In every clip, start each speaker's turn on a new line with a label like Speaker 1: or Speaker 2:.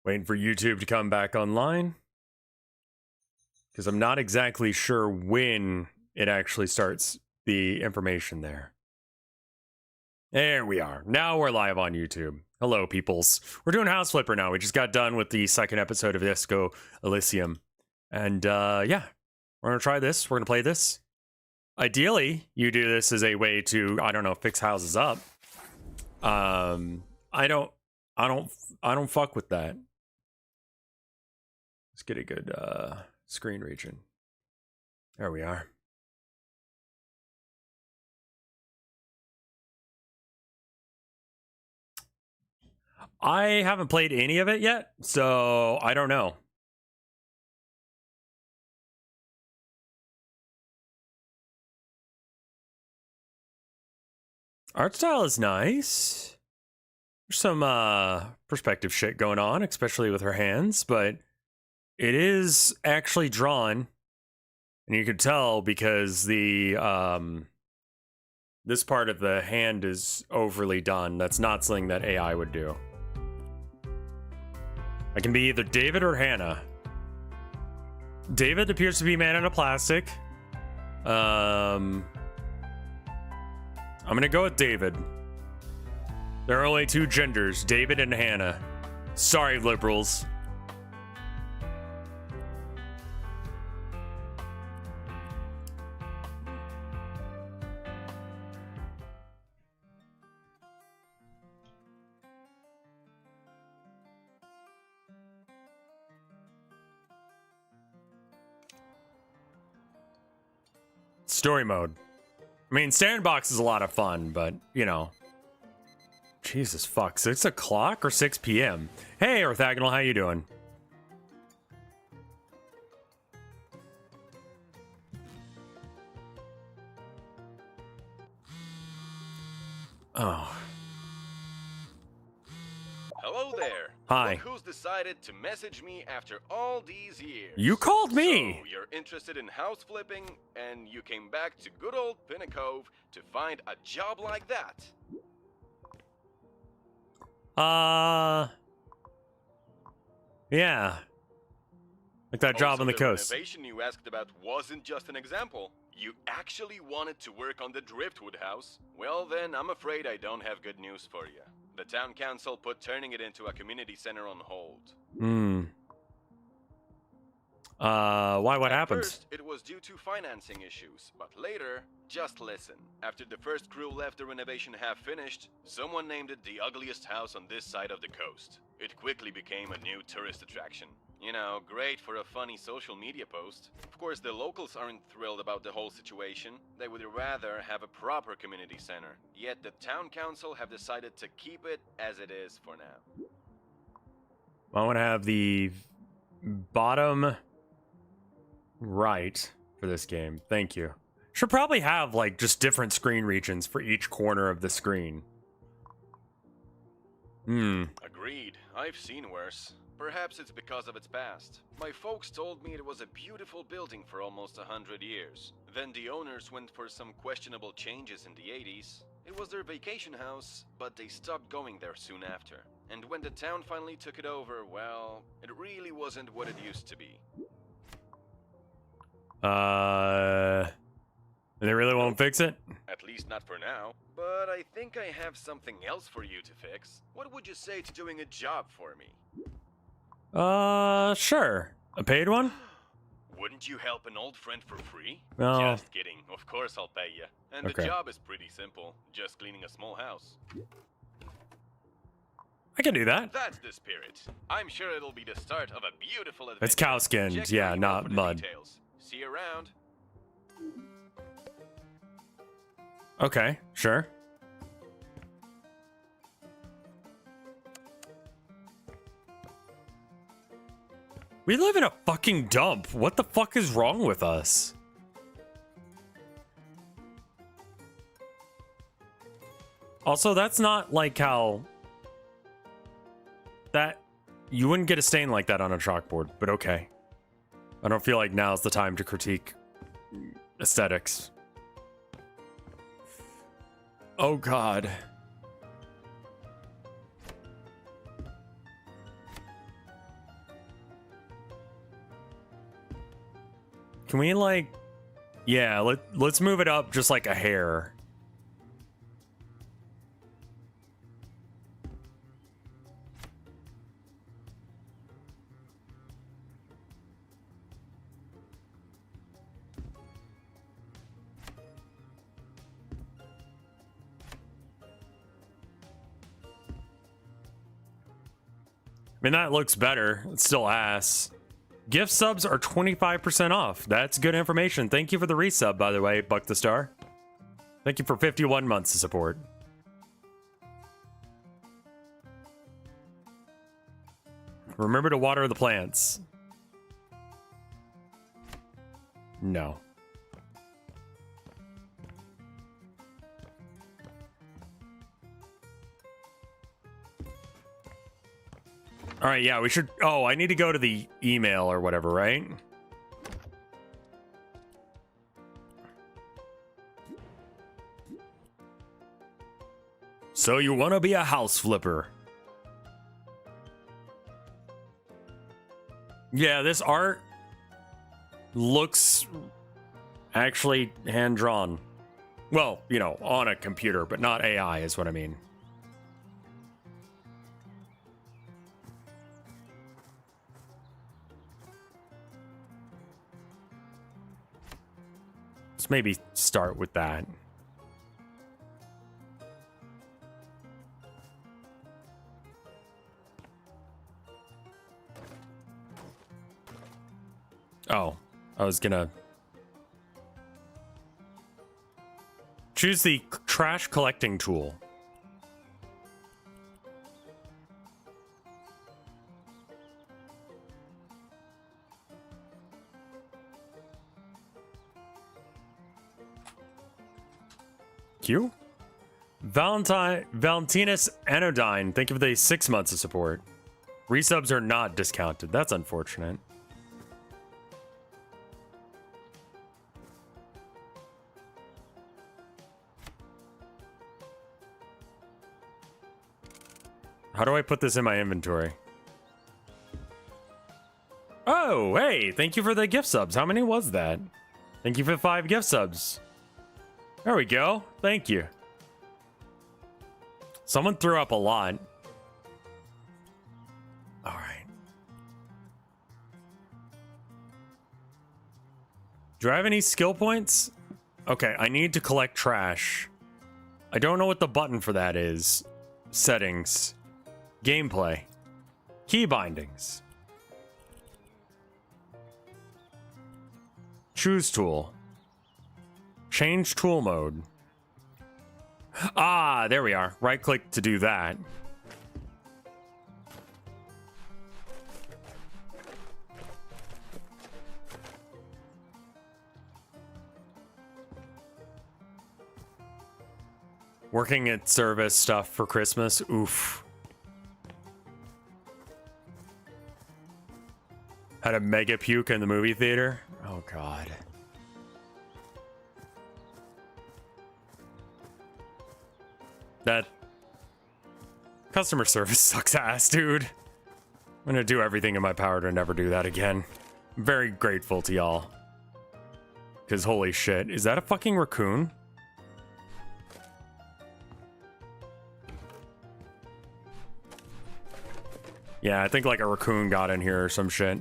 Speaker 1: Waiting for YouTube to come back online. Because I'm not exactly sure when it actually starts the information there. There we are. Now we're live on YouTube. Hello, peoples. We're doing House Flipper now. We just got done with the second episode of Disco Elysium. And yeah, we're going to try this. We're going to play this. Ideally, you do this as a way to, I don't know, fix houses up. I don't fuck with that. Let's get a good screen region. There we are. I haven't played any of it yet, so I don't know. Art style is nice. There's some perspective shit going on, especially with her hands, but it is actually drawn, and you can tell because the this part of the hand is overly done. That's not something that AI would do. I can be either David or Hannah. David appears to be man in a plastic. I'm gonna go with David. There are only two genders, David and Hannah. Sorry, liberals. Story mode. I mean, sandbox is a lot of fun, but, you know. Jesus fuck, 6 o'clock or 6 p.m.? Hey, Orthogonal, how you doing? Oh.
Speaker 2: Hello there.
Speaker 1: Hi.
Speaker 2: Look who's decided to message me after all these years.
Speaker 1: You called me.
Speaker 2: So you're interested in house flipping, and you came back to good old Pinnacove to find a job like that.
Speaker 1: Yeah. Like that job on the coast.
Speaker 2: The renovation you asked about wasn't just an example. You actually wanted to work on the Driftwood house. Well then, I'm afraid I don't have good news for you. The town council put turning it into a community center on hold.
Speaker 1: Why? What happened?
Speaker 2: First, it was due to financing issues, but later, just listen. After the first crew left the renovation half finished, someone named it the ugliest house on this side of the coast. It quickly became a new tourist attraction. You know, great for a funny social media post. Of course, the locals aren't thrilled about the whole situation. They would rather have a proper community center. Yet the town council have decided to keep it as it is for now.
Speaker 1: I want to have the bottom right for this game. Thank you. Should probably have like just different screen regions for each corner of the screen.
Speaker 2: Agreed. I've seen worse. Perhaps it's because of its past. My folks told me it was a beautiful building for almost 100 years. Then the owners went for some questionable changes in the 80s. It was their vacation house, but they stopped going there soon after. And when the town finally took it over, well, it really wasn't what it used to be.
Speaker 1: And they really won't fix it?
Speaker 2: At least not for now. But I think I have something else for you to fix. What would you say to doing a job for me?
Speaker 1: Sure. A paid one?
Speaker 2: Wouldn't you help an old friend for free?
Speaker 1: No.
Speaker 2: Just kidding. Of course I'll pay you. And the job is pretty simple. Just cleaning a small house.
Speaker 1: I can do that.
Speaker 2: That's the spirit. I'm sure it'll be the start of a beautiful adventure.
Speaker 1: It's cow skinned, yeah, not mud.
Speaker 2: Details. See you around.
Speaker 1: Okay, sure. We live in a fucking dump. What the fuck is wrong with us? Also, that's not like how... That... You wouldn't get a stain like that on a chalkboard, but okay. I don't feel like now's the time to critique aesthetics. Oh god. Can we like, yeah, let's move it up just like a hair. I mean, that looks better. It's still ass. Gift subs are 25% off. That's good information. Thank you for the resub, by the way, Buck the Star. Thank you for 51 months of support. Remember to water the plants. No. All right, yeah, we should... Oh, I need to go to the email or whatever, right? So you want to be a house flipper? Yeah, this art looks actually hand-drawn. Well, you know, on a computer, but not AI is what I mean. Let's maybe start with that. Oh, I was gonna choose the trash collecting tool. Q? Valentinus Anodyne, thank you for the 6 months of support. Resubs are not discounted. That's unfortunate. How do I put this in my inventory? Oh, hey, thank you for the gift subs. How many was that? Thank you for 5 gift subs. There we go. Thank you. Someone threw up a lot. All right. Do I have any skill points? Okay, I need to collect trash. I don't know what the button for that is. Settings. Gameplay. Key bindings. Choose tool. Change tool mode. Ah, there we are. Right click to do that. Working at service stuff for Christmas. Oof. Had a mega puke in the movie theater. Oh, God. That customer service sucks ass, dude. I'm gonna do everything in my power to never do that again. I'm very grateful to y'all. Because holy shit, is that a fucking raccoon? Yeah, I think like a raccoon got in here or some shit.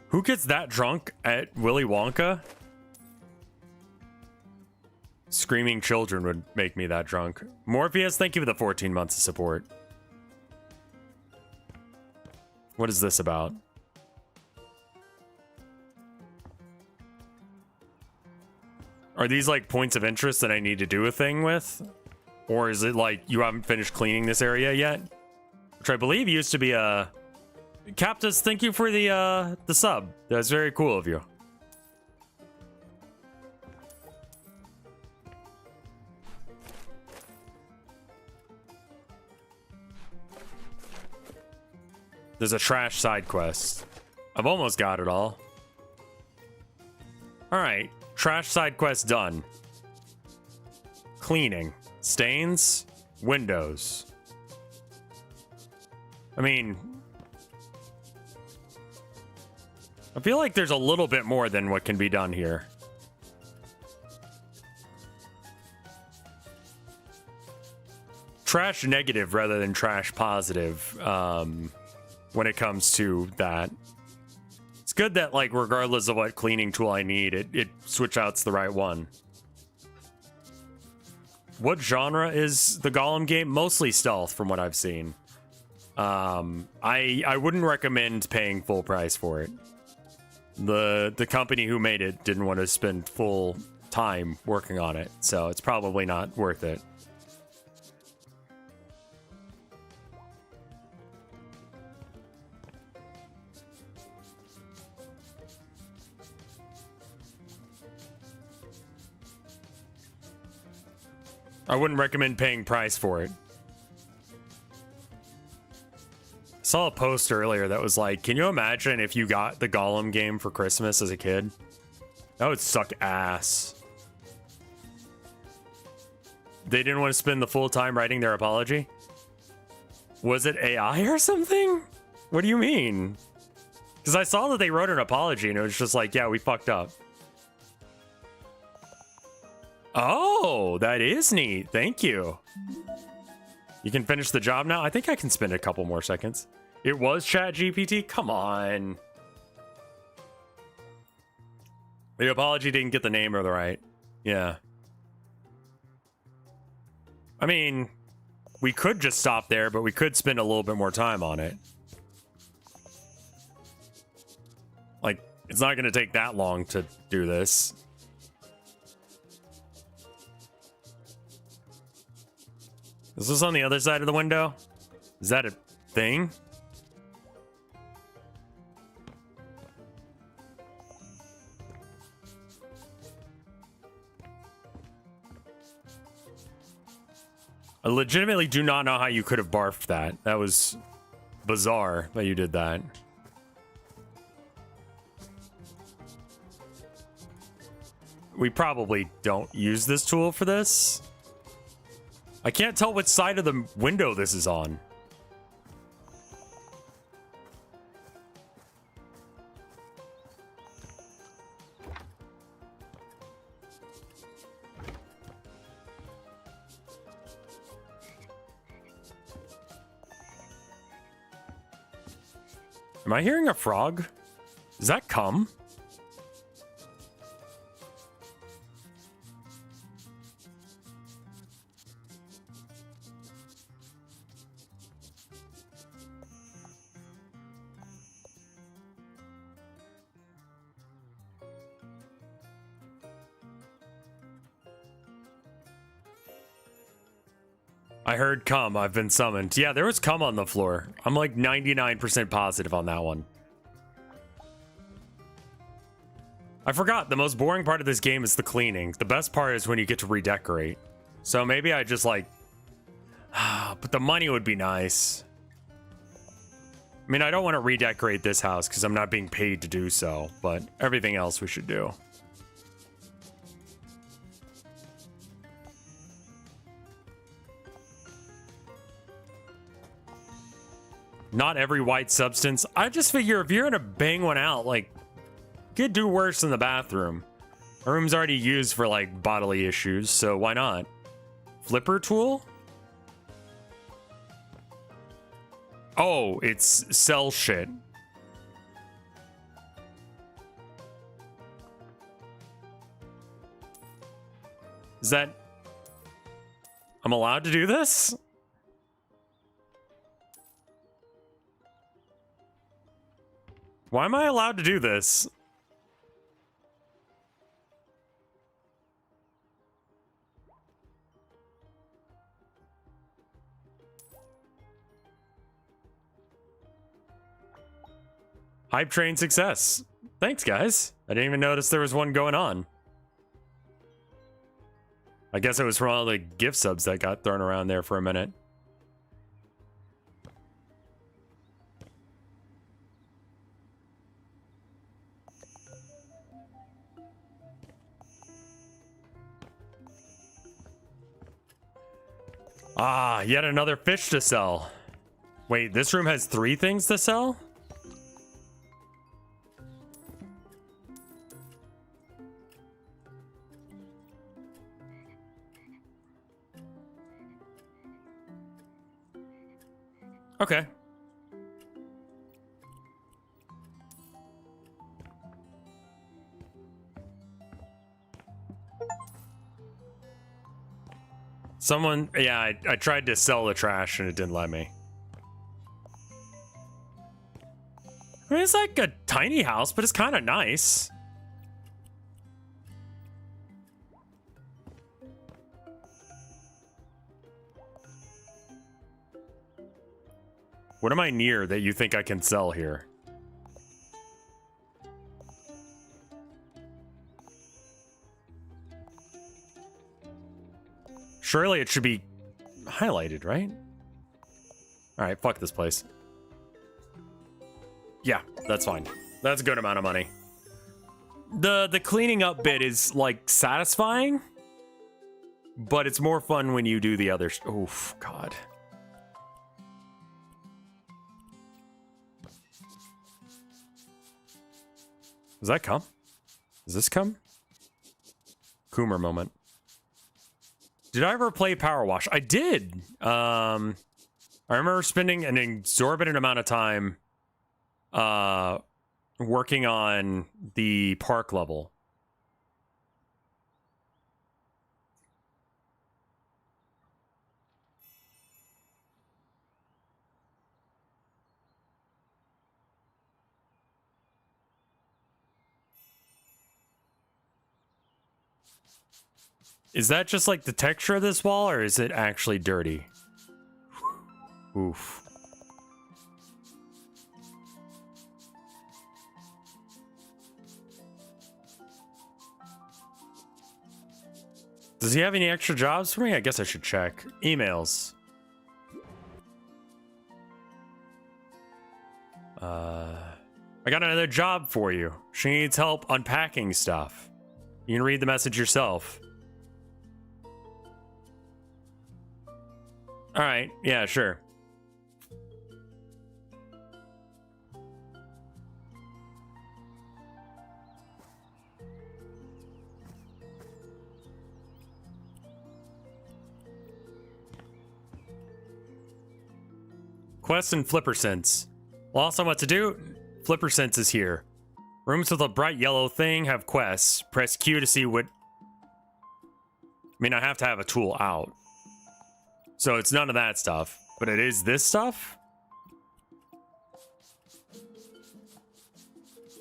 Speaker 1: Who gets that drunk at Willy Wonka? Screaming children would make me that drunk. Morpheus, thank you for the 14 months of support. What is this about? Are these like points of interest that I need to do a thing with? Or is it like you haven't finished cleaning this area yet? Which I believe used to be a... Captus, thank you for the sub. That's very cool of you. There's a trash side quest. I've almost got it all. Alright, trash side quest done. Cleaning. Stains. Windows. I mean... I feel like there's a little bit more than what can be done here. Trash negative rather than trash positive when it comes to that. It's good that, like, regardless of what cleaning tool I need, it switch out's the right one. What genre is the Golem game? Mostly stealth from what I've seen. I wouldn't recommend paying full price for it. The company who made it didn't want to spend full time working on it, so it's probably not worth it. I wouldn't recommend paying price for it. I saw a post earlier that was like, can you imagine if you got the Golem game for Christmas as a kid? That would suck ass. They didn't want to spend the full time writing their apology? Was it AI or something? What do you mean? Because I saw that they wrote an apology and it was just like, yeah, we fucked up. Oh, that is neat. Thank you. You can finish the job now? I think I can spend a couple more seconds. It was ChatGPT? Come on. The apology didn't get the name or the right. Yeah. I mean, we could just stop there, but we could spend a little bit more time on it. Like, it's not going to take that long to do this. Is this on the other side of the window? Is that a thing? I legitimately do not know how you could have barfed that. That was bizarre that you did that. We probably don't use this tool for this. I can't tell which side of the window this is on. Am I hearing a frog? Does that come? I heard cum. I've been summoned. Yeah, there was cum on the floor. I'm like 99% positive on that one. I forgot. The most boring part of this game is the cleaning. The best part is when you get to redecorate. So maybe I just like... but the money would be nice. I mean, I don't want to redecorate this house because I'm not being paid to do so. But everything else we should do. Not every white substance. I just figure if you're gonna bang one out, like, you could do worse in the bathroom. Our room's already used for, like, bodily issues, so why not? Flipper tool? Oh, it's cell shit. Is that... I'm allowed to do this? Why am I allowed to do this? Hype train success. Thanks, guys. I didn't even notice there was one going on. I guess it was from all the gift subs that got thrown around there for a minute. Ah, yet another fish to sell. Wait, this room has 3 things to sell? Okay. Someone, yeah, I tried to sell the trash and it didn't let me. I mean, it's like a tiny house, but it's kind of nice. What am I near that you think I can sell here? Surely it should be highlighted, right? All right, fuck this place. Yeah, that's fine. That's a good amount of money. The cleaning up bit is like satisfying, but it's more fun when you do the others. Oof, God. Does that come? Does this come? Coomer moment. Did I ever play Power Wash? I did. I remember spending an exorbitant amount of time working on the park level. Is that just like the texture of this wall, or is it actually dirty? Oof. Does he have any extra jobs for me? I guess I should check. Emails. I got another job for you. She needs help unpacking stuff. You can read the message yourself. All right. Yeah, sure. Quest and Flipper Sense. Lost on what to do? Flipper Sense is here. Rooms with a bright yellow thing have quests. Press Q to see what... I mean, I have to have a tool out. So it's none of that stuff. But it is this stuff?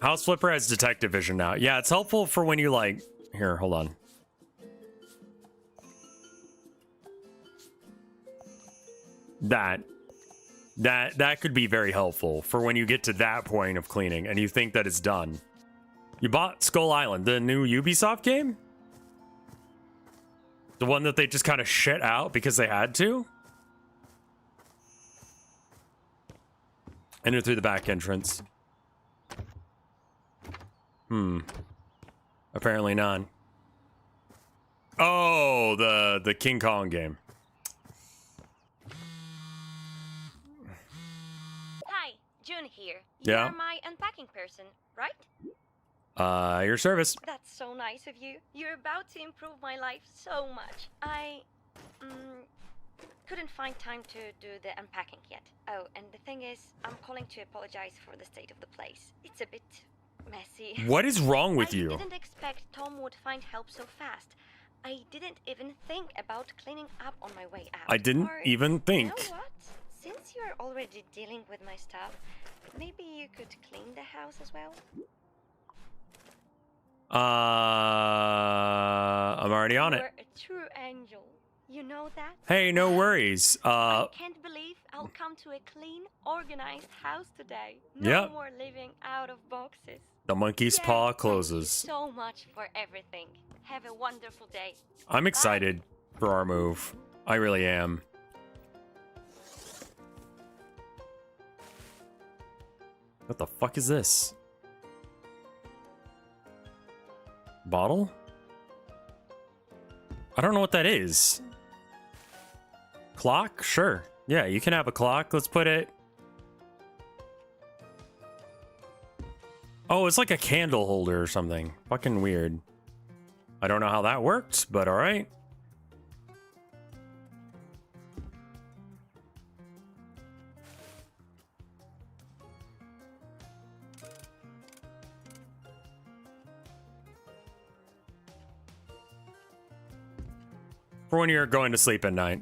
Speaker 1: House Flipper has detective vision now. Yeah, it's helpful for when you like... Here, hold on. That could be very helpful for when you get to that point of cleaning and you think that it's done. You bought Skull Island, the new Ubisoft game? The one that they just kind of shit out because they had to? Enter through the back entrance. Apparently not. Oh, the King Kong game.
Speaker 3: Hi, June here.
Speaker 1: Yeah?
Speaker 3: You're my unpacking person, right?
Speaker 1: Your service.
Speaker 3: That's so nice of you. You're about to improve my life so much. I couldn't find time to do the unpacking yet. Oh, and the thing is, I'm calling to apologize for the state of the place. It's a bit messy.
Speaker 1: What is wrong with you?
Speaker 3: I didn't expect Tom would find help so fast. I didn't even think about cleaning up on my way out.
Speaker 1: I didn't even think.
Speaker 3: You know what? Since you're already dealing with my stuff, maybe you could clean the house as well?
Speaker 1: I'm already on it.
Speaker 3: You're a true angel. You know that?
Speaker 1: Hey, no worries.
Speaker 3: I can't believe I'll come to a clean, organized house today. No
Speaker 1: Yep.
Speaker 3: more living out of boxes.
Speaker 1: The monkey's
Speaker 3: Yay,
Speaker 1: paw
Speaker 3: thank you
Speaker 1: closes.
Speaker 3: so much for everything. Have a wonderful day.
Speaker 1: I'm excited for our move. I really am. What the fuck is this? Bottle? I don't know what that is. Clock? Sure. Yeah, you can have a clock. Let's put it... Oh, it's like a candle holder or something. Fucking weird. I don't know how that worked, but alright. For when you're going to sleep at night.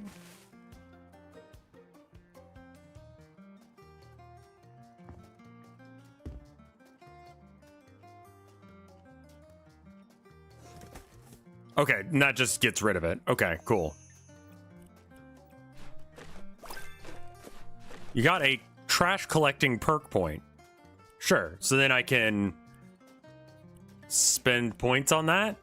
Speaker 1: Okay, and that just gets rid of it. Okay, cool. You got a trash collecting perk point. Sure, so then I can spend points on that?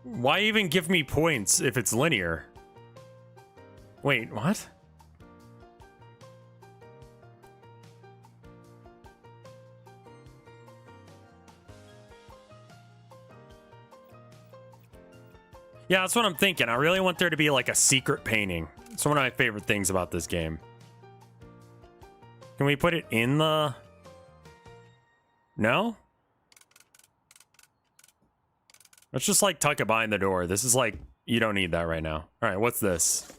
Speaker 1: Why even give me points if it's linear? Wait, what? Yeah, that's what I'm thinking. I really want there to be like a secret painting. It's one of my favorite things about this game. Can we put it in the... No? Let's just like tuck it behind the door. This is like, you don't need that right now. All right, what's this?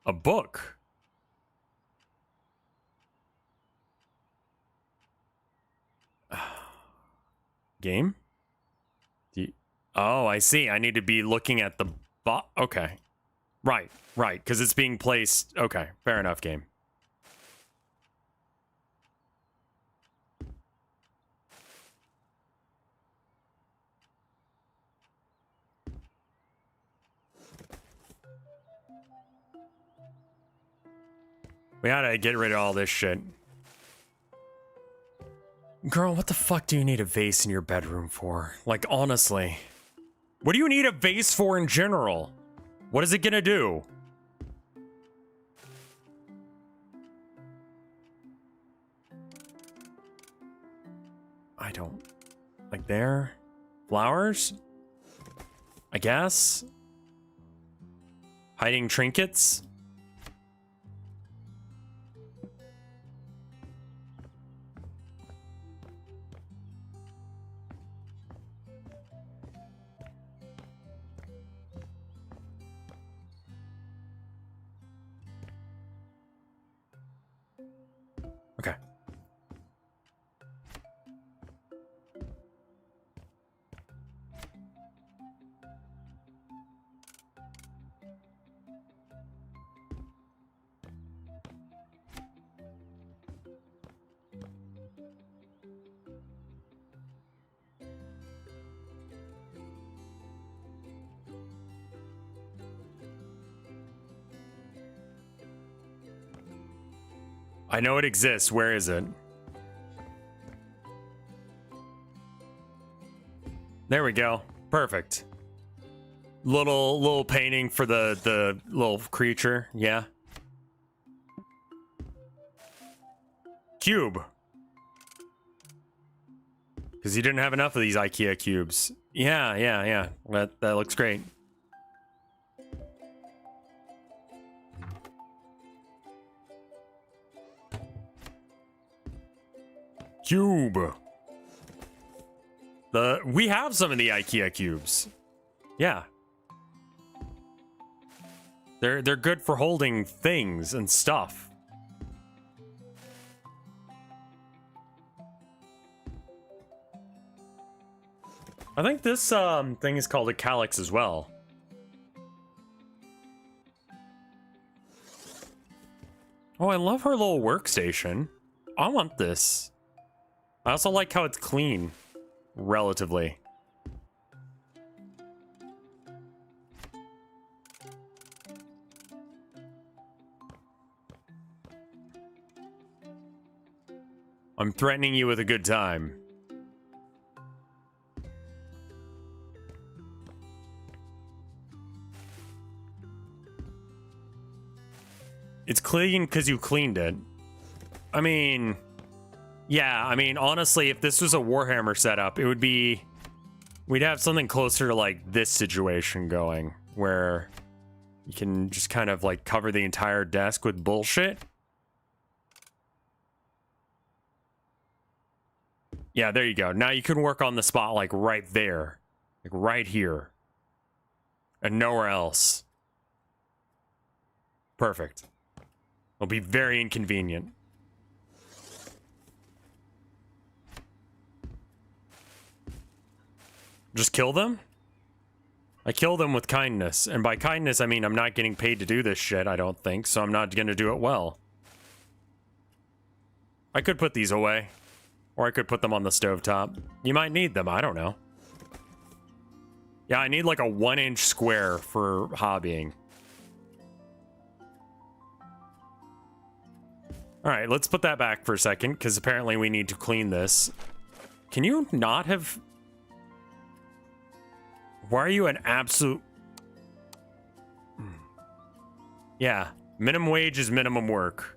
Speaker 1: A book. Game? Oh, I see. I need to be looking at the okay. Right, because it's being placed. Okay, fair enough, game. We gotta get rid of all this shit. Girl, what the fuck do you need a vase in your bedroom for? Like, honestly. What do you need a vase for in general? What is it gonna do? I don't... Like there? Flowers? I guess? Hiding trinkets? Okay. I know it exists. Where is it? There we go. Perfect. Little painting for the little creature. Yeah. Cube. Because you didn't have enough of these IKEA cubes. Yeah. That looks great. Cube. We have some of the IKEA cubes. Yeah. They're good for holding things and stuff. I think this thing is called a calyx as well. Oh, I love her little workstation. I want this. I also like how it's clean, relatively. I'm threatening you with a good time. It's clean because you cleaned it. I mean... Yeah, I mean, honestly, if this was a Warhammer setup, it would be... We'd have something closer to, like, this situation going, where you can just kind of, like, cover the entire desk with bullshit. Yeah, there you go. Now you can work on the spot, like, right there. Like, right here. And nowhere else. Perfect. It'll be very inconvenient. Just kill them? I kill them with kindness. And by kindness, I mean I'm not getting paid to do this shit, I don't think, so I'm not gonna do it well. I could put these away. Or I could put them on the stovetop. You might need them, I don't know. Yeah, I need like a 1-inch square for hobbying. Alright, let's put that back for a second, because apparently we need to clean this. Can you not have... Why are you an absolute... Yeah, minimum wage is minimum work.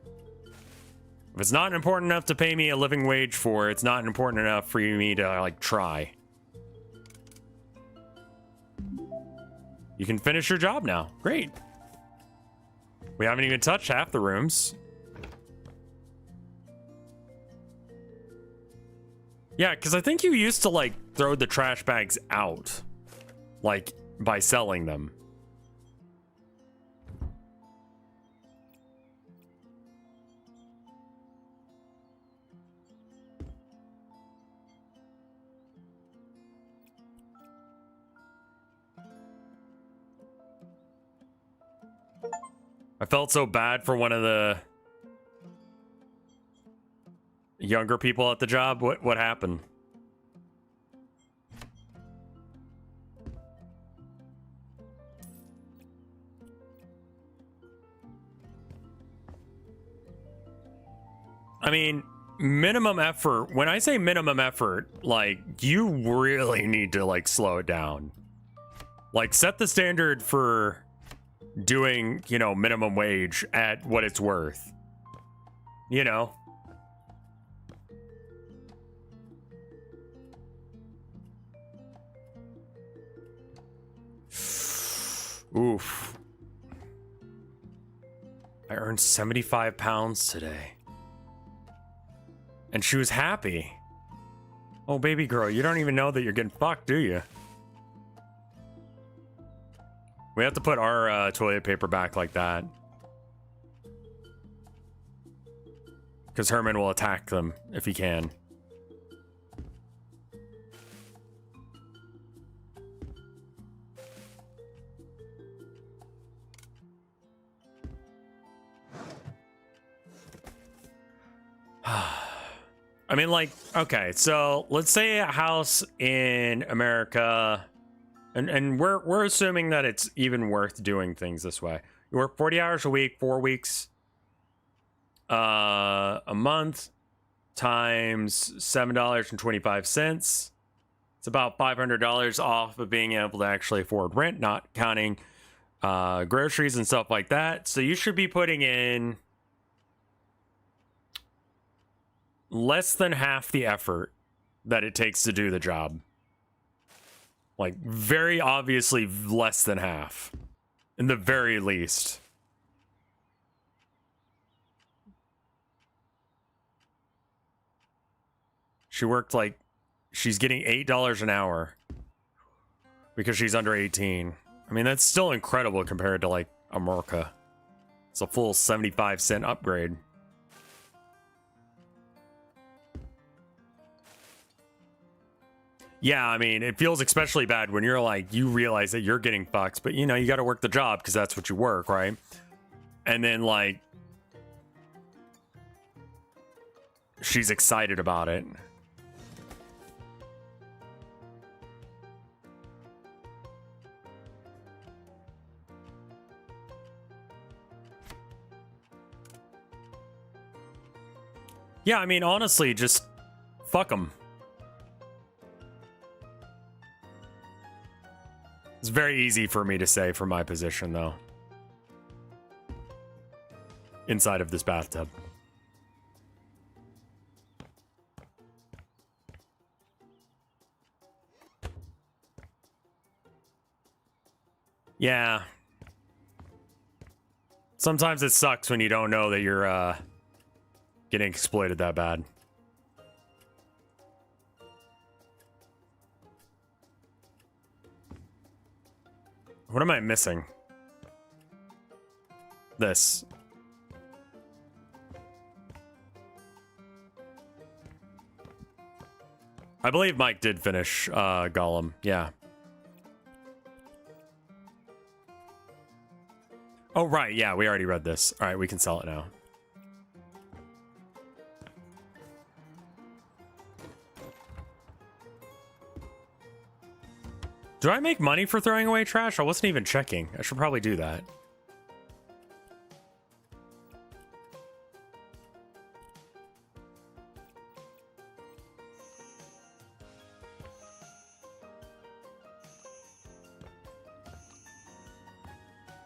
Speaker 1: If it's not important enough to pay me a living wage for, it's not important enough for me to, like, try. You can finish your job now. Great. We haven't even touched half the rooms. Yeah, because I think you used to, like, throw the trash bags out. Like, by selling them. I felt so bad for one of the younger people at the job. What happened? I mean, minimum effort. When I say minimum effort, like, you really need to, like, slow it down. Like, set the standard for doing, you know, minimum wage at what it's worth. You know? Oof. I earned 75 pounds today. And she was happy. Oh, baby girl, you don't even know that you're getting fucked, do you? We have to put our toilet paper back like that. Because Herman will attack them if he can. I mean, like, okay, so let's say a house in America, and we're assuming that it's even worth doing things this way. You work 40 hours a week, 4 weeks a month, times $7.25. It's about $500 off of being able to actually afford rent, not counting groceries and stuff like that. So you should be putting in less than half the effort that it takes to do the job. Like, very obviously less than half. In the very least. She worked like... She's getting $8 an hour. Because she's under 18. I mean, that's still incredible compared to, like, America. It's a full 75-cent upgrade. Yeah, I mean, it feels especially bad when you're like, you realize that you're getting fucked, but you know, you got to work the job because that's what you work, right? And then, like, she's excited about it. Yeah, I mean, honestly, just fuck them. It's very easy for me to say from my position, though. Inside of this bathtub. Yeah. Sometimes it sucks when you don't know that you're, getting exploited that bad. What am I missing? This. I believe Mike did finish Gollum. Yeah. Oh, right. Yeah, we already read this. All right, we can sell it now. Do I make money for throwing away trash? I wasn't even checking. I should probably do that.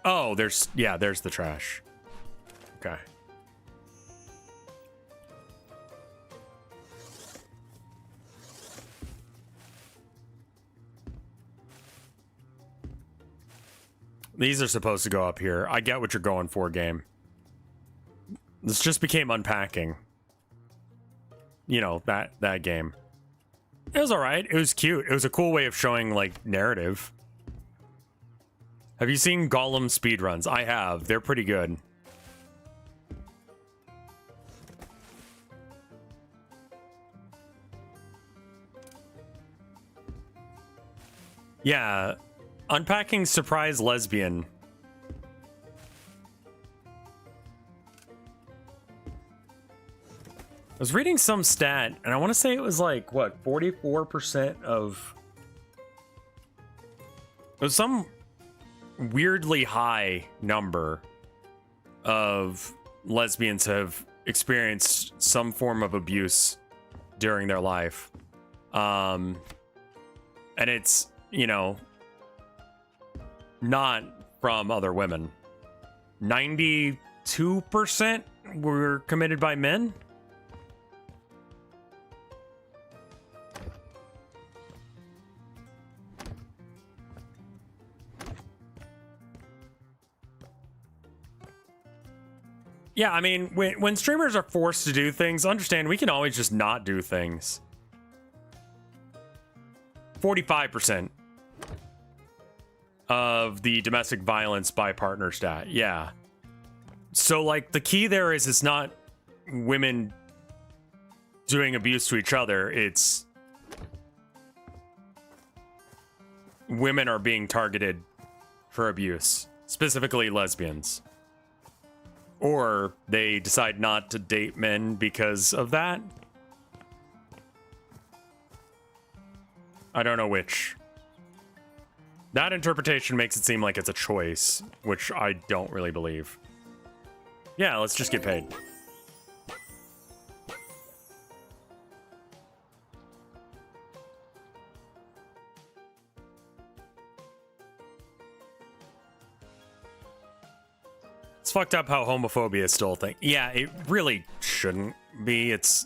Speaker 1: Oh, there's the trash. Okay. These are supposed to go up here. I get what you're going for, game. This just became unpacking. You know, that game. It was alright. It was cute. It was a cool way of showing, like, narrative. Have you seen Gollum speedruns? I have. They're pretty good. Yeah. Unpacking surprise lesbian. I was reading some stat, and I want to say it was like, what, 44% of... It was some weirdly high number of lesbians have experienced some form of abuse during their life. And it's, you know, not from other women. 92% were committed by men. Yeah, I mean, when streamers are forced to do things, understand we can always just not do things. 45% of the domestic violence by partner stat. Yeah. So, like, the key there is it's not women doing abuse to each other. It's women are being targeted for abuse, specifically lesbians. Or they decide not to date men because of that. I don't know which. That interpretation makes it seem like it's a choice, which I don't really believe. Yeah, let's just get paid. It's fucked up how homophobia is still a thing. Yeah, it really shouldn't be. It's...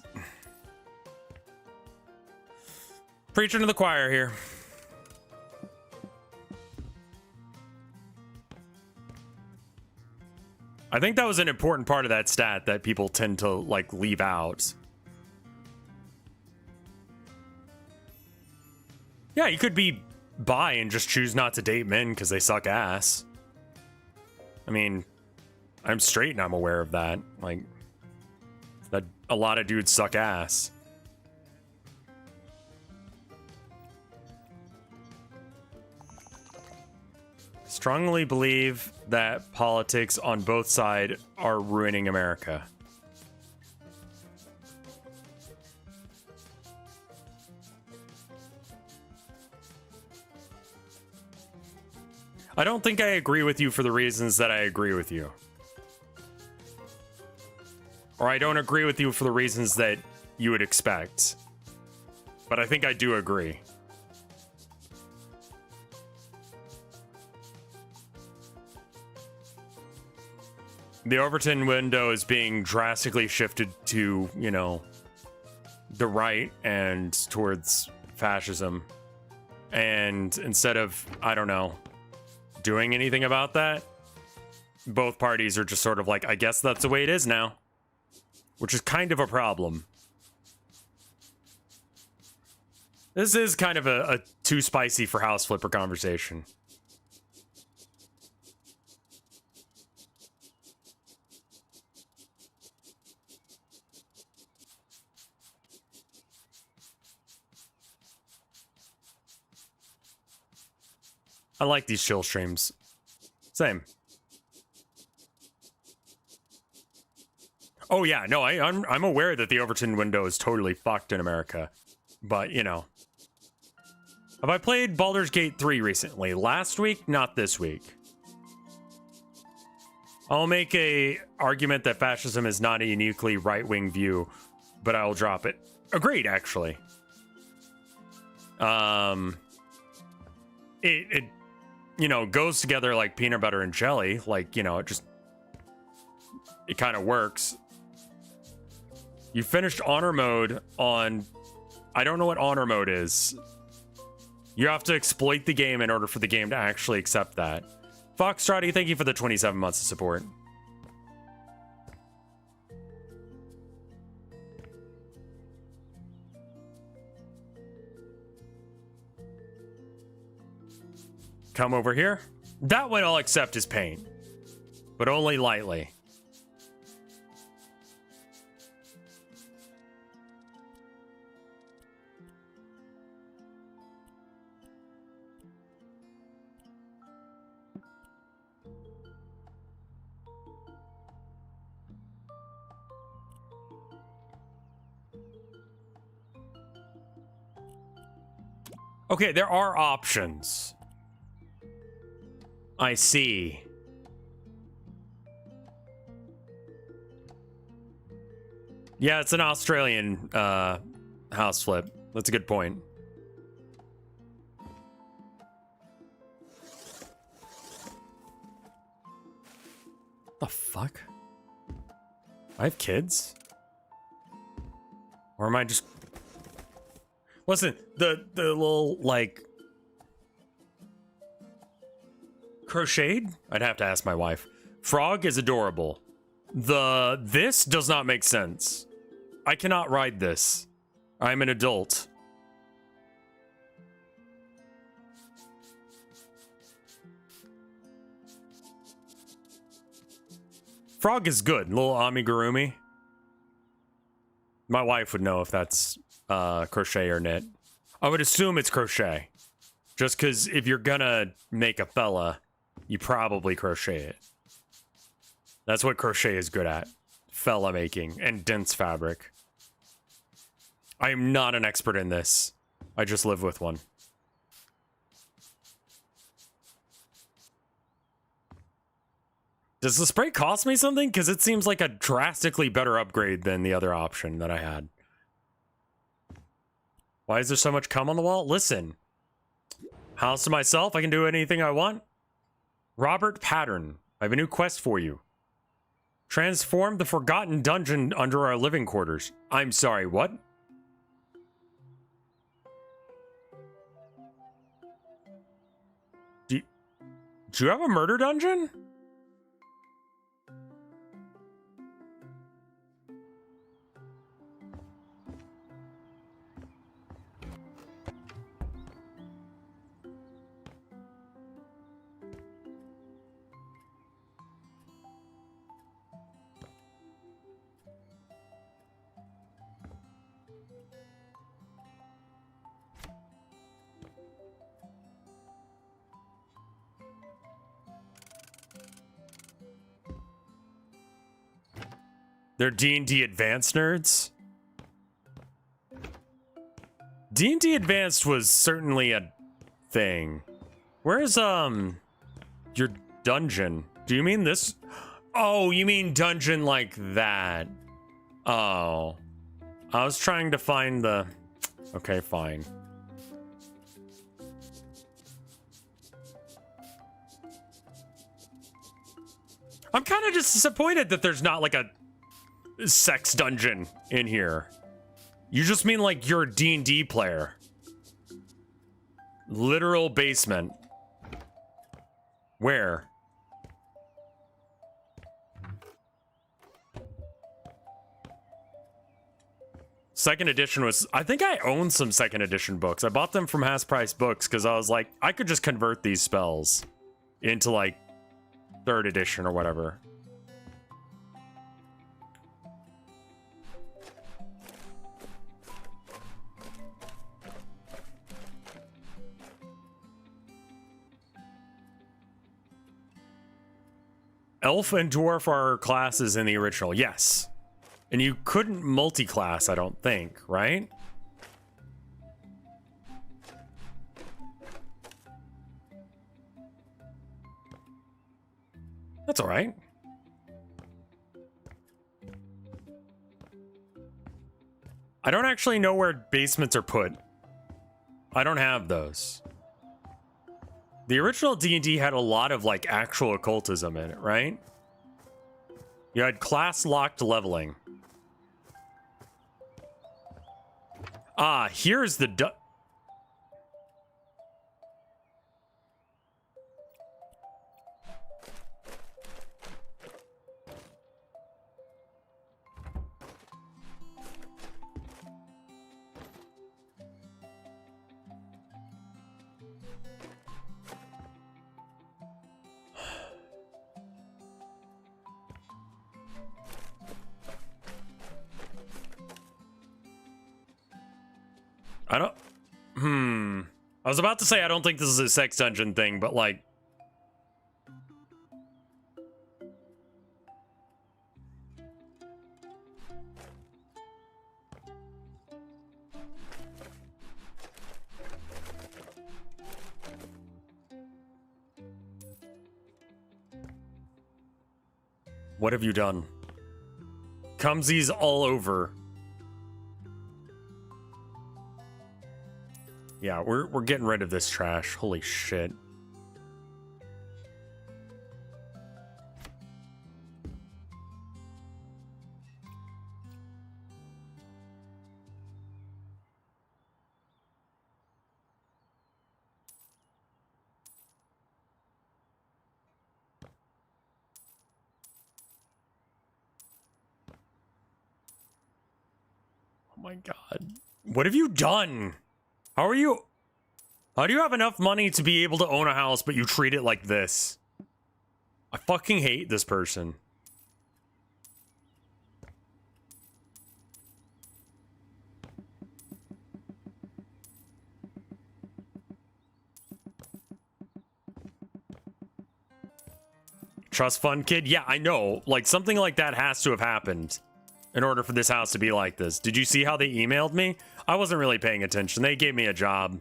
Speaker 1: Preaching to the choir here. I think that was an important part of that stat that people tend to, like, leave out. Yeah, you could be bi and just choose not to date men because they suck ass. I mean, I'm straight and I'm aware of that. Like, that a lot of dudes suck ass. Strongly believe that politics on both sides are ruining America. I don't think I agree with you for the reasons that I agree with you. Or I don't agree with you for the reasons that you would expect. But I think I do agree. The Overton window is being drastically shifted to, you know, the right and towards fascism. And instead of, I don't know, doing anything about that, both parties are just sort of like, I guess that's the way it is now. Which is kind of a problem. This is kind of a too spicy for house flipper conversation. I like these chill streams. Same. Oh yeah, no, I'm aware that the Overton window is totally fucked in America. But, you know. Have I played Baldur's Gate 3 recently? Last week, not this week. I'll make a argument that fascism is not a uniquely right-wing view, but I will drop it. Agreed, actually. It you know, goes together like peanut butter and jelly. Like, you know, it kind of works. You finished honor mode on... I don't know what honor mode is. You have to exploit the game in order for the game to actually accept that. Foxtrotty, thank you for the 27 months of support. Come over here. That one I'll accept as pain, but only lightly. Okay, there are options. I see. Yeah, it's an Australian house flip. That's a good point. The fuck? I have kids? Or am I just... Listen, the little, like... crocheted? I'd have to ask my wife. Frog is adorable. This does not make sense. I cannot ride this. I'm an adult. Frog is good. Little amigurumi. My wife would know if that's crochet or knit. I would assume it's crochet. Just because if you're gonna make a fella, you probably crochet it. That's what crochet is good at. Fella making and dense fabric. I am not an expert in this. I just live with one. Does the spray cost me something? Because it seems like a drastically better upgrade than the other option that I had. Why is there so much cum on the wall? Listen. House to myself, I can do anything I want. Robert Pattern, I have a new quest for you. Transform the forgotten dungeon under our living quarters. I'm sorry, what? Do you have a murder dungeon? They're D&D Advanced nerds? D&D Advanced was certainly a thing. Where's, your dungeon? Do you mean this? Oh, you mean dungeon like that. Oh. I was trying to find the... Okay, fine. I'm kind of just disappointed that there's not like a sex dungeon in here. You just mean like you're a D&D player. Literal basement. Where? Second edition was... I think I own some second edition books. I bought them from Half Price Books because I was like, I could just convert these spells into like third edition or whatever. Elf and dwarf are classes in the original, yes. And you couldn't multi-class, I don't think, right? That's all right. I don't actually know where basements are put. I don't have those. The original D&D had a lot of like actual occultism in it, right? You had class locked leveling. Ah, here's the I don't... I was about to say I don't think this is a sex dungeon thing, but like... What have you done? Cumsies all over. Yeah, we're getting rid of this trash. Holy shit. Oh my god. What have you done? How are you... How do you have enough money to be able to own a house, but you treat it like this? I fucking hate this person. Trust fund kid? Yeah, I know. Like, something like that has to have happened in order for this house to be like this. Did you see how they emailed me? I wasn't really paying attention. They gave me a job.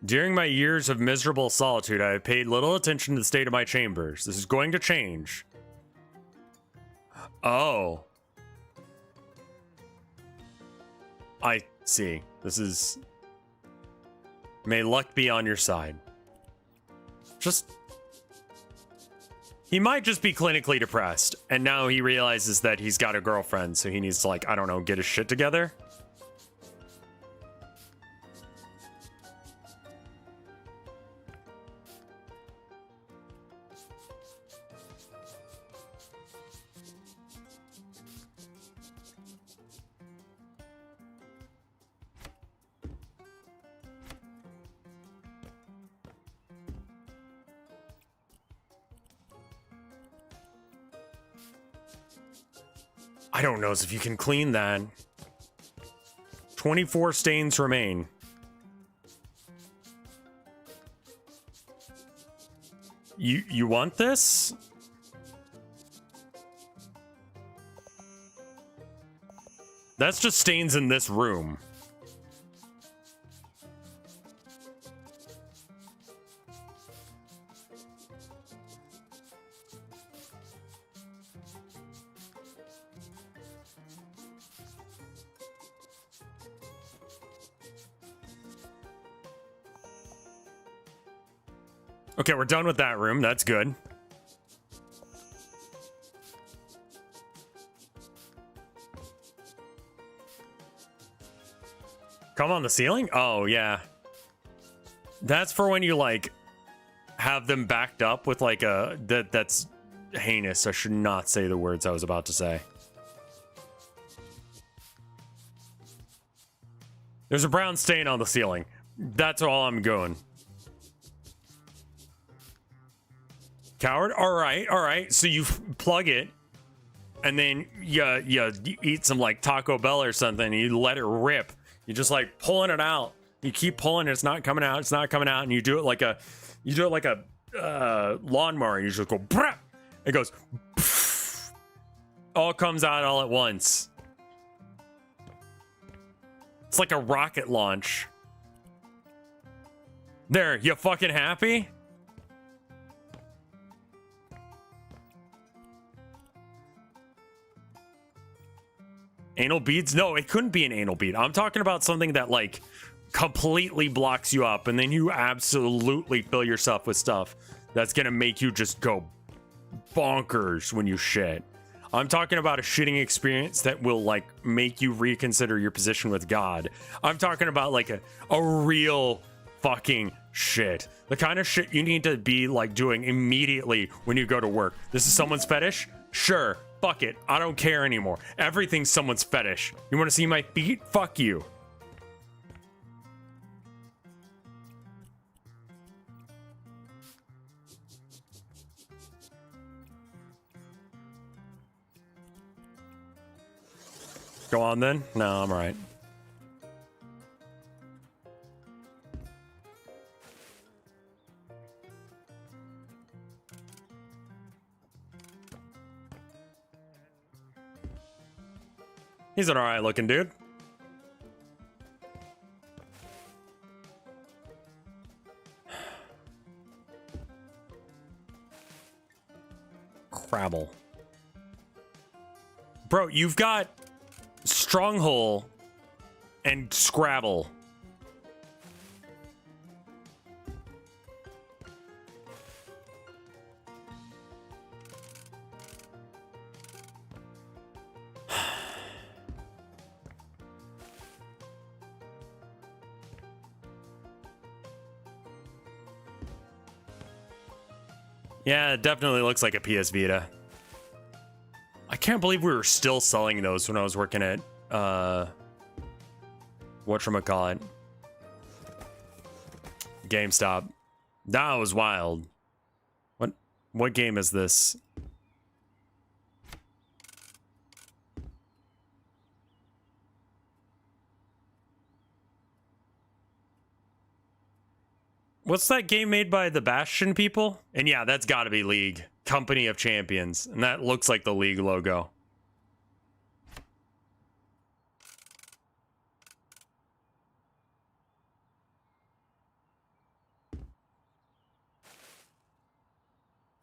Speaker 1: During my years of miserable solitude, I have paid little attention to the state of my chambers. This is going to change. Oh. I see. This is... May luck be on your side. Just... He might just be clinically depressed, and now he realizes that he's got a girlfriend, so he needs to, like, I don't know, get his shit together. I don't know if you can clean that. 24 stains remain. You want this? That's just stains in this room. Okay, we're done with that room. That's good. Come on the ceiling? Oh, yeah. That's for when you, like, have them backed up with, like, a... That's heinous. I should not say the words I was about to say. There's a brown stain on the ceiling. That's all I'm going. Coward? Alright. So you plug it, and then you eat some, like, Taco Bell or something, and you let it rip. You're just, like, pulling it out. You keep pulling, it's not coming out, it's not coming out, and you do it like a lawnmower, and you just go, brah! It goes, pff, all comes out all at once. It's like a rocket launch. There, you fucking happy? Anal beads? No, it couldn't be an anal bead. I'm talking about something that, like, completely blocks you up, and then you absolutely fill yourself with stuff that's gonna make you just go bonkers when you shit. I'm talking about a shitting experience that will, like, make you reconsider your position with God. I'm talking about, like, a real fucking shit. The kind of shit you need to be, like, doing immediately when you go to work. This is someone's fetish? Sure. Fuck it. I don't care anymore. Everything's someone's fetish. You want to see my feet? Fuck you. Go on then? No, I'm alright. He's an alright looking dude. Crabble. Bro, you've got Stronghole and Scrabble. Yeah, it definitely looks like a PS Vita. I can't believe we were still selling those when I was working at, whatchamacallit? GameStop. That was wild. What game is this? What's that game made by the Bastion people? And yeah, that's gotta be League. Company of Champions. And that looks like the League logo.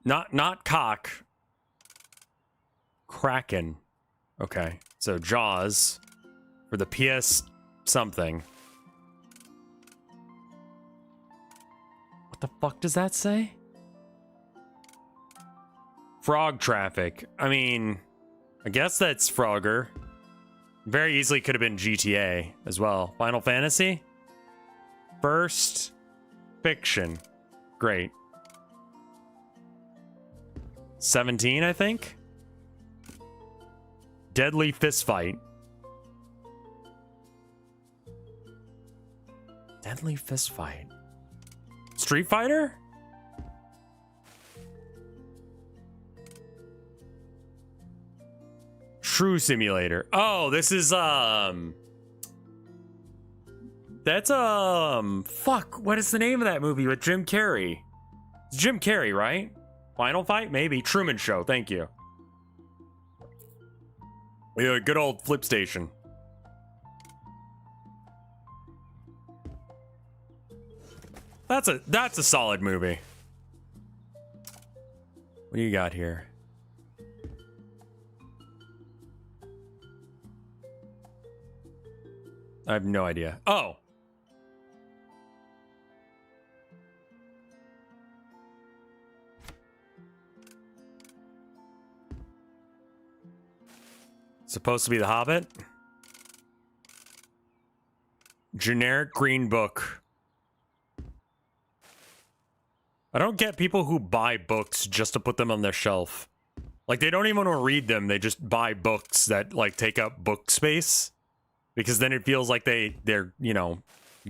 Speaker 1: Not cock. Kraken. Okay. So Jaws for the PS something. What the fuck does that say? Frog Traffic. I mean, I guess that's Frogger. Very easily could have been GTA as well. Final Fantasy? First Fiction. Great. 17, I think? Deadly Fistfight. Deadly Fistfight. Street Fighter? True Simulator. Oh, this is, that's, fuck, what is the name of that movie with Jim Carrey? It's Jim Carrey, right? Final Fight? Maybe. Truman Show, thank you. Yeah, good old Flip Station. That's a solid movie. What do you got here? I have no idea. Oh. Supposed to be The Hobbit? Generic green book. I don't get people who buy books just to put them on their shelf. Like, they don't even want to read them. They just buy books that, like, take up book space. Because then it feels like they're, you know,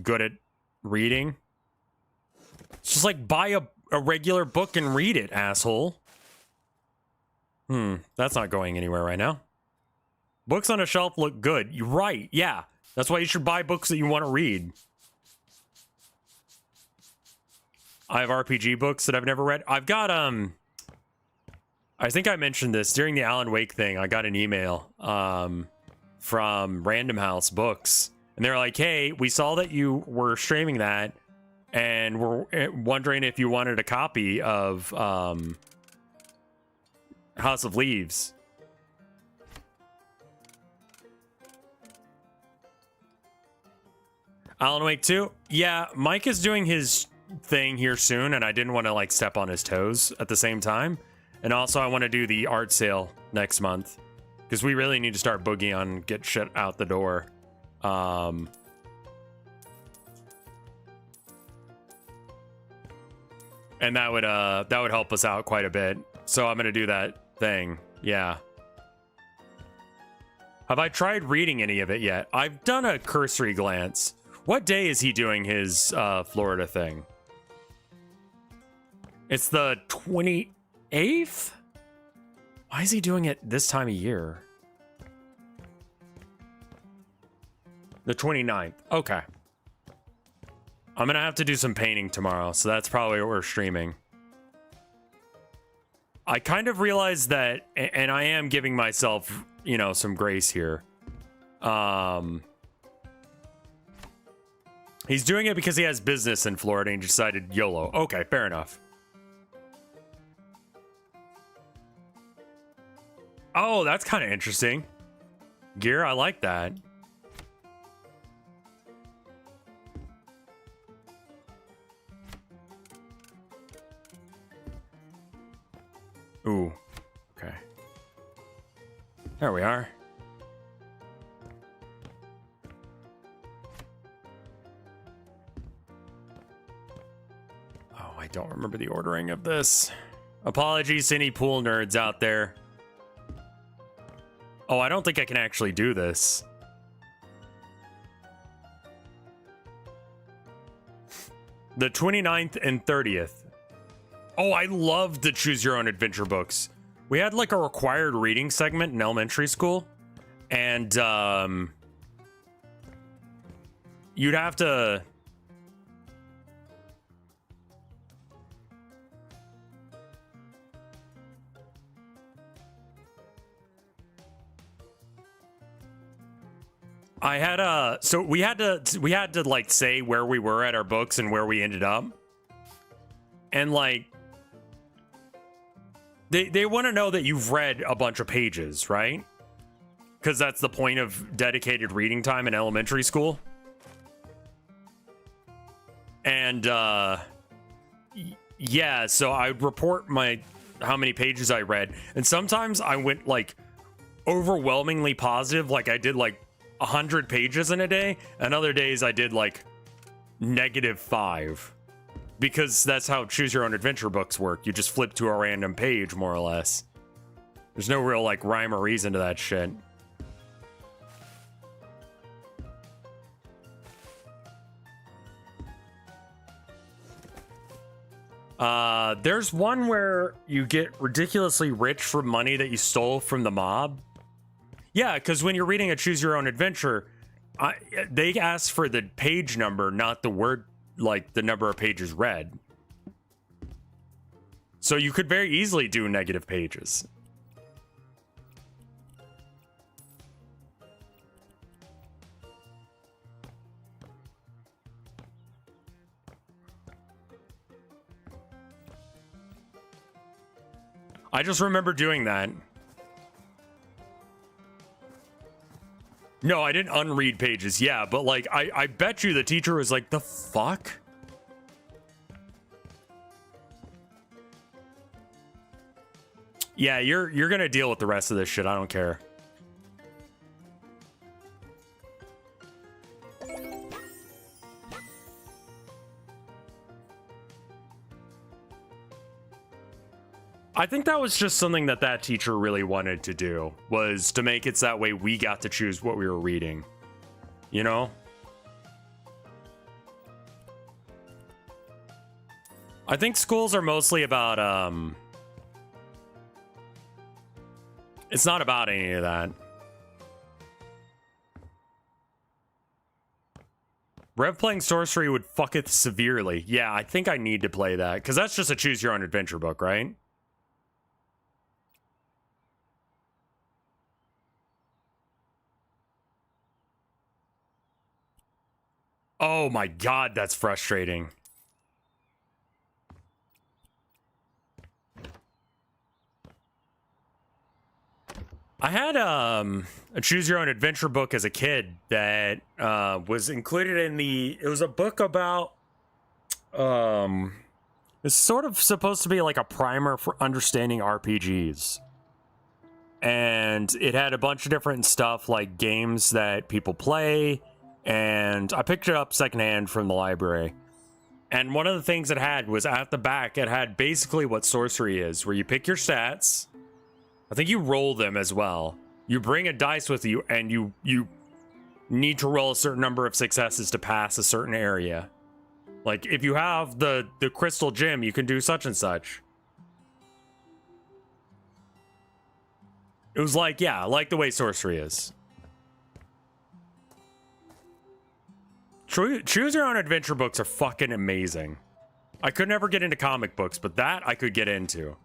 Speaker 1: good at reading. It's just like, buy a regular book and read it, asshole. That's not going anywhere right now. Books on a shelf look good. You're right, yeah. That's why you should buy books that you want to read. I have RPG books that I've never read. I've got I think I mentioned this during the Alan Wake thing. I got an email from Random House Books, and they're like, "Hey, we saw that you were streaming that, and we're wondering if you wanted a copy of House of Leaves." Alan Wake 2? Yeah, Mike is doing his thing here soon, and I didn't want to like step on his toes at the same time. And also I want to do the art sale next month because we really need to start boogieing on get shit out the door. And that would help us out quite a bit. So I'm gonna do that thing. Yeah. Have I tried reading any of it yet? I've done a cursory glance. What day is he doing his Florida thing? It's the 28th? Why is he doing it this time of year? The 29th. Okay. I'm gonna have to do some painting tomorrow, so that's probably what we're streaming. I kind of realized that, and I am giving myself, you know, some grace here. He's doing it because he has business in Florida and decided YOLO. Okay, fair enough. Oh, that's kind of interesting. Gear, I like that. Ooh, okay. There we are. Oh, I don't remember the ordering of this. Apologies to any pool nerds out there. Oh, I don't think I can actually do this. The 29th and 30th. Oh, I love the Choose Your Own Adventure books. We had like a required reading segment in elementary school. And you'd have to... I had so we had to like say where we were at our books and where we ended up. And like they want to know that you've read a bunch of pages, right? Because that's the point of dedicated reading time in elementary school. And yeah, so I would report how many pages I read, and sometimes I went like overwhelmingly positive, like I did like 100 pages in a day, and other days I did like -5, because that's how Choose Your Own Adventure books work. You just flip to a random page, more or less. There's no real like rhyme or reason to that shit. There's one where you get ridiculously rich from money that you stole from the mob. Yeah, because when you're reading a Choose Your Own Adventure, they ask for the page number, not the word, like the number of pages read. So you could very easily do negative pages. I just remember doing that. No, I didn't unread pages. Yeah, but like, I bet you the teacher was like, the fuck? Yeah, you're gonna deal with the rest of this shit. I don't care. I think that was just something that teacher really wanted to do, was to make it so that way we got to choose what we were reading. You know? I think schools are mostly about, it's not about any of that. Rev playing sorcery would fuck it severely. Yeah, I think I need to play that, because that's just a choose your own adventure book, right? Oh my god, that's frustrating. I had a choose your own adventure book as a kid that was included in it was a book about it's sort of supposed to be like a primer for understanding RPGs. And it had a bunch of different stuff like games that people play, and I picked it up secondhand from the library. And one of the things it had was at the back, it had basically what sorcery is, where you pick your stats. I think you roll them as well. You bring a dice with you, and you need to roll a certain number of successes to pass a certain area. Like, if you have the crystal gem, you can do such and such. It was like, yeah, like the way sorcery is. Choose your own adventure books are fucking amazing. I could never get into comic books, but that I could get into.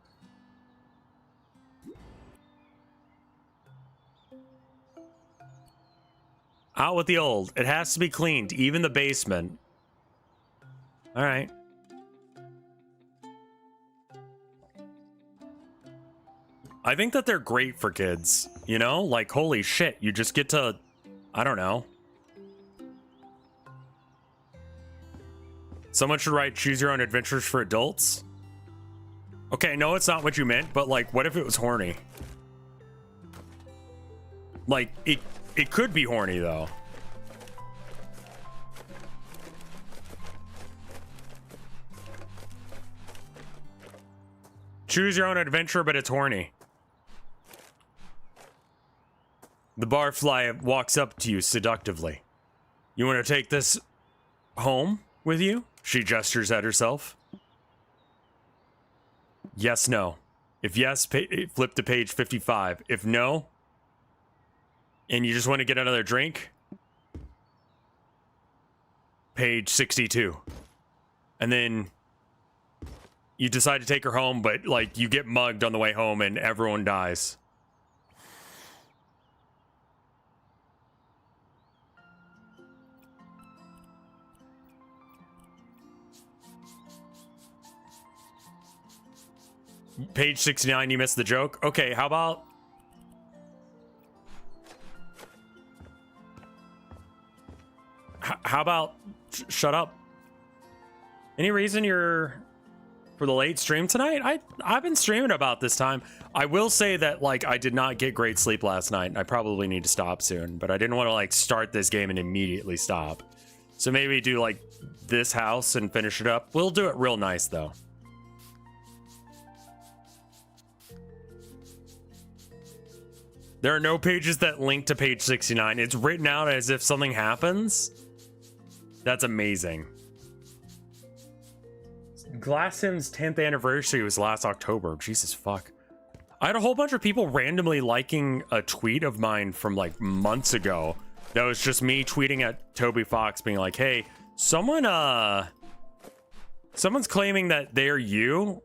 Speaker 1: Out with the old. It has to be cleaned, even the basement. All right. I think that they're great for kids, you know? Like, holy shit, you just get to, I don't know. Someone should write choose your own adventures for adults. Okay, no, it's not what you meant, but like, what if it was horny? Like, it could be horny, though. Choose your own adventure, but it's horny. The barfly walks up to you seductively. You want to take this home with you? She gestures at herself. Yes, no. If yes, flip to page 55. If no, and you just want to get another drink, page 62. And then you decide to take her home, but like you get mugged on the way home and everyone dies. Page 69, you missed the joke. Okay, how about... How about... Shut up. Any reason you're... For the late stream tonight? I've been streaming about this time. I will say that, like, I did not get great sleep last night. I probably need to stop soon, but I didn't want to, like, start this game and immediately stop. So maybe do, like, this house and finish it up. We'll do it real nice, though. There are no pages that link to page 69. It's written out as if something happens. That's amazing. Glassim's 10th anniversary was last October. Jesus fuck. I had a whole bunch of people randomly liking a tweet of mine from like months ago. That was just me tweeting at Toby Fox being like, hey, someone's claiming that they're you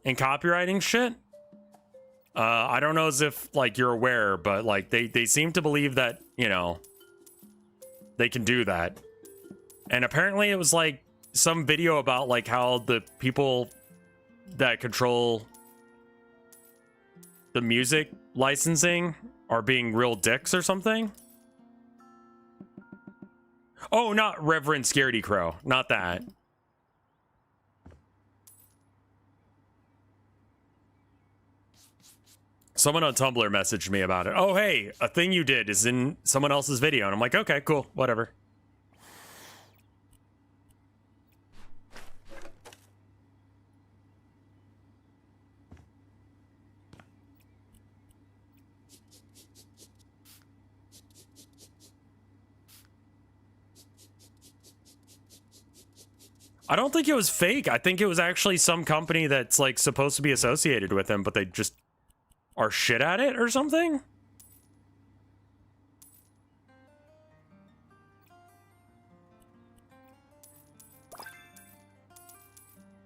Speaker 1: and copywriting shit. I don't know as if like you're aware, but like they seem to believe that, you know, they can do that. And apparently it was like some video about like how the people that control the music licensing are being real dicks or something. Oh, not Reverend RevScarecrow, not that. Someone on Tumblr messaged me about it. Oh, hey, a thing you did is in someone else's video. And I'm like, okay, cool, whatever. I don't think it was fake. I think it was actually some company that's like supposed to be associated with him, but they just are shit at it or something.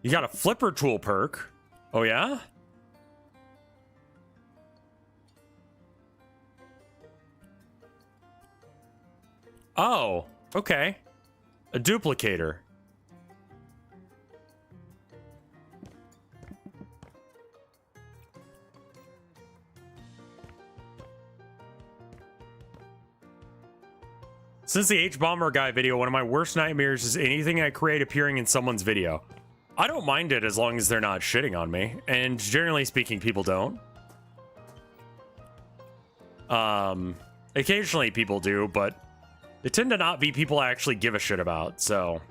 Speaker 1: You got a flipper tool perk. Oh, yeah? Oh, okay. A duplicator. Since the H-Bomber guy video, one of my worst nightmares is anything I create appearing in someone's video. I don't mind it as long as they're not shitting on me. And generally speaking, people don't. Occasionally people do, but they tend to not be people I actually give a shit about, so.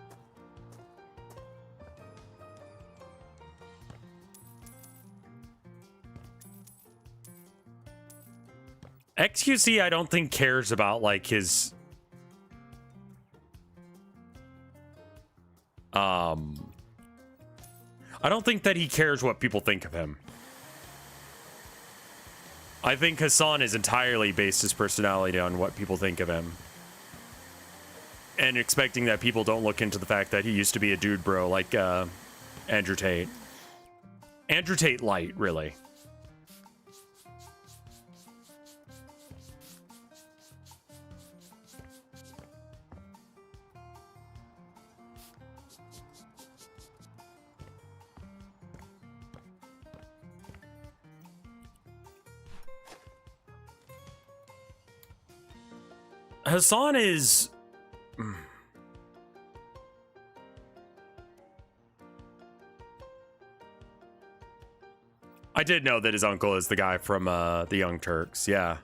Speaker 1: XQC, I don't think cares about, like, his... I don't think that he cares what people think of him. I think Hassan has entirely based his personality on what people think of him. And expecting that people don't look into the fact that he used to be a dude bro like Andrew Tate. Andrew Tate light, really. Hassan is... I did know that his uncle is the guy from the Young Turks, yeah.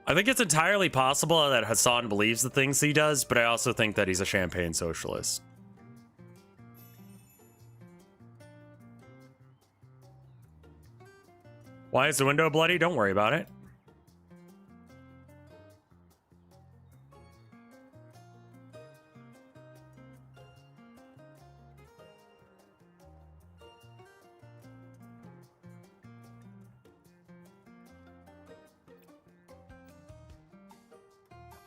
Speaker 1: I think it's entirely possible that Hassan believes the things he does, but I also think that he's a champagne socialist. Why is the window bloody? Don't worry about it.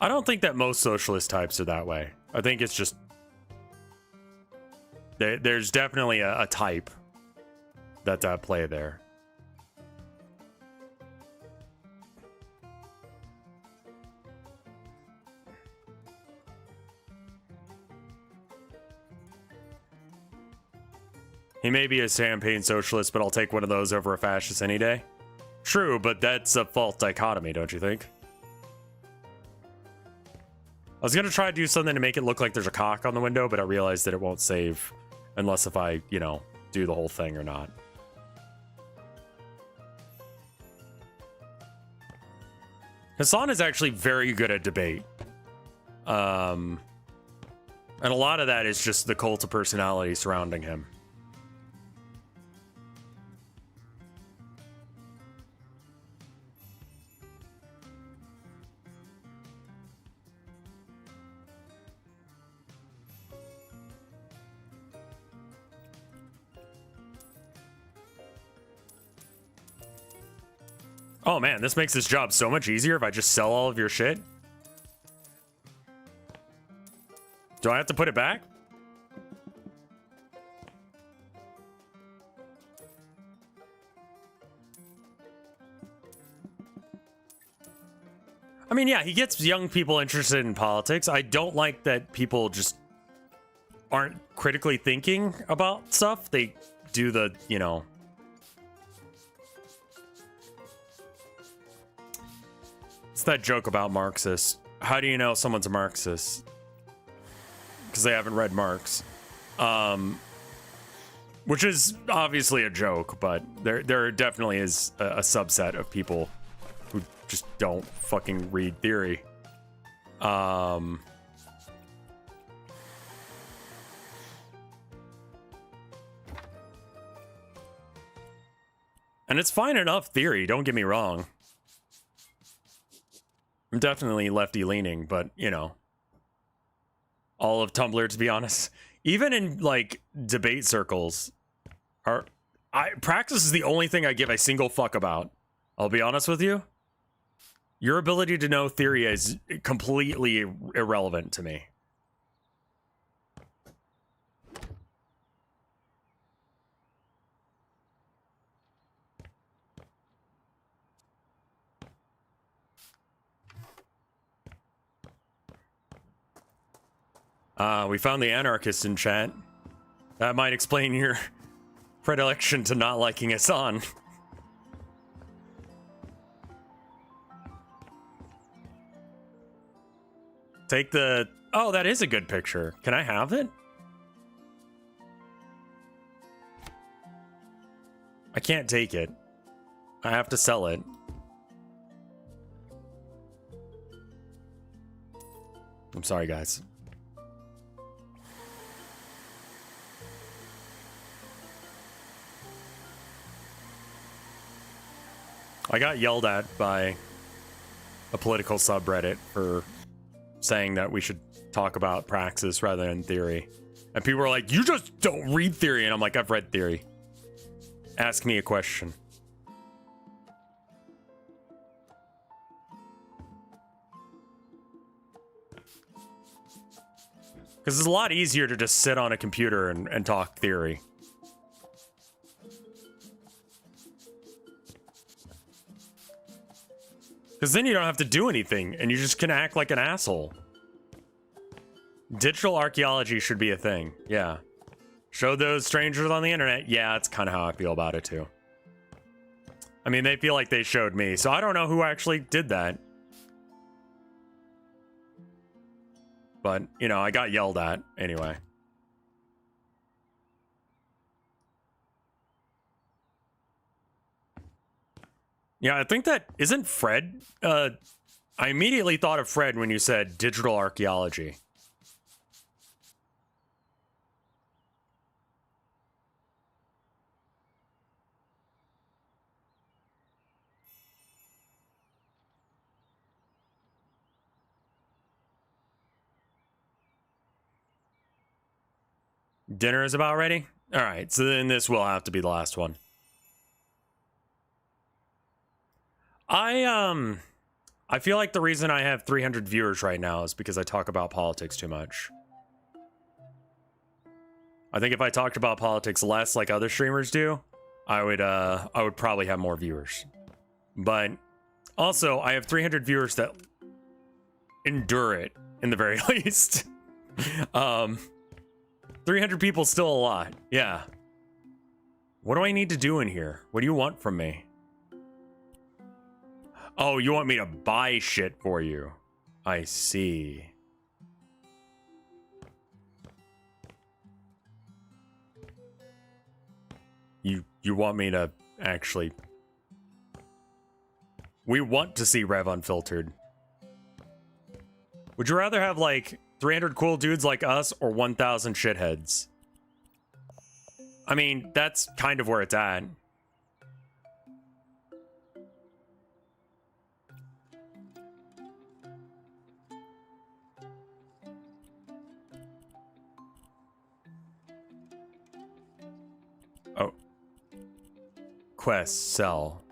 Speaker 1: I don't think that most socialist types are that way. I think it's just... There's definitely a type that's at play there. He may be a champagne socialist, but I'll take one of those over a fascist any day. True, but that's a false dichotomy, don't you think? I was gonna try to do something to make it look like there's a cock on the window, but I realized that it won't save unless if I, you know, do the whole thing or not. Hassan is actually very good at debate. And a lot of that is just the cult of personality surrounding him. Oh man, this makes this job so much easier if I just sell all of your shit. Do I have to put it back? I mean, yeah, he gets young people interested in politics. I don't like that people just aren't critically thinking about stuff. They do the, you know... It's that joke about Marxists. How do you know someone's a Marxist? Because they haven't read Marx. Which is obviously a joke, but there definitely is a subset of people who just don't fucking read theory. And it's fine enough theory, don't get me wrong. I'm definitely lefty leaning, but you know, all of Tumblr, to be honest, even in like debate circles, praxis is the only thing I give a single fuck about. I'll be honest with you. Your ability to know theory is completely irrelevant to me. We found the anarchist in chat. That might explain your predilection to not liking Hassan. Take the... Oh, that is a good picture. Can I have it? I can't take it. I have to sell it. I'm sorry, guys. I got yelled at by a political subreddit for saying that we should talk about praxis rather than theory. And people were like, you just don't read theory. And I'm like, I've read theory. Ask me a question. Because it's a lot easier to just sit on a computer and talk theory. Because then you don't have to do anything, and you just can act like an asshole. Digital archaeology should be a thing, yeah. Show those strangers on the internet, yeah, that's kind of how I feel about it too. I mean, they feel like they showed me, so I don't know who actually did that. But, you know, I got yelled at anyway. Yeah, I think that isn't Fred. I immediately thought of Fred when you said digital archaeology. Dinner is about ready? All right, so then this will have to be the last one. I feel like the reason I have 300 viewers right now is because I talk about politics too much. I think if I talked about politics less like other streamers do, I would probably have more viewers. But also, I have 300 viewers that endure it in the very least. 300 people still a lot. Yeah. What do I need to do in here? What do you want from me? Oh, you want me to buy shit for you? I see. You want me to actually... We want to see Rev Unfiltered. Would you rather have, like, 300 cool dudes like us or 1,000 shitheads? I mean, that's kind of where it's at. Oh. Quest, sell.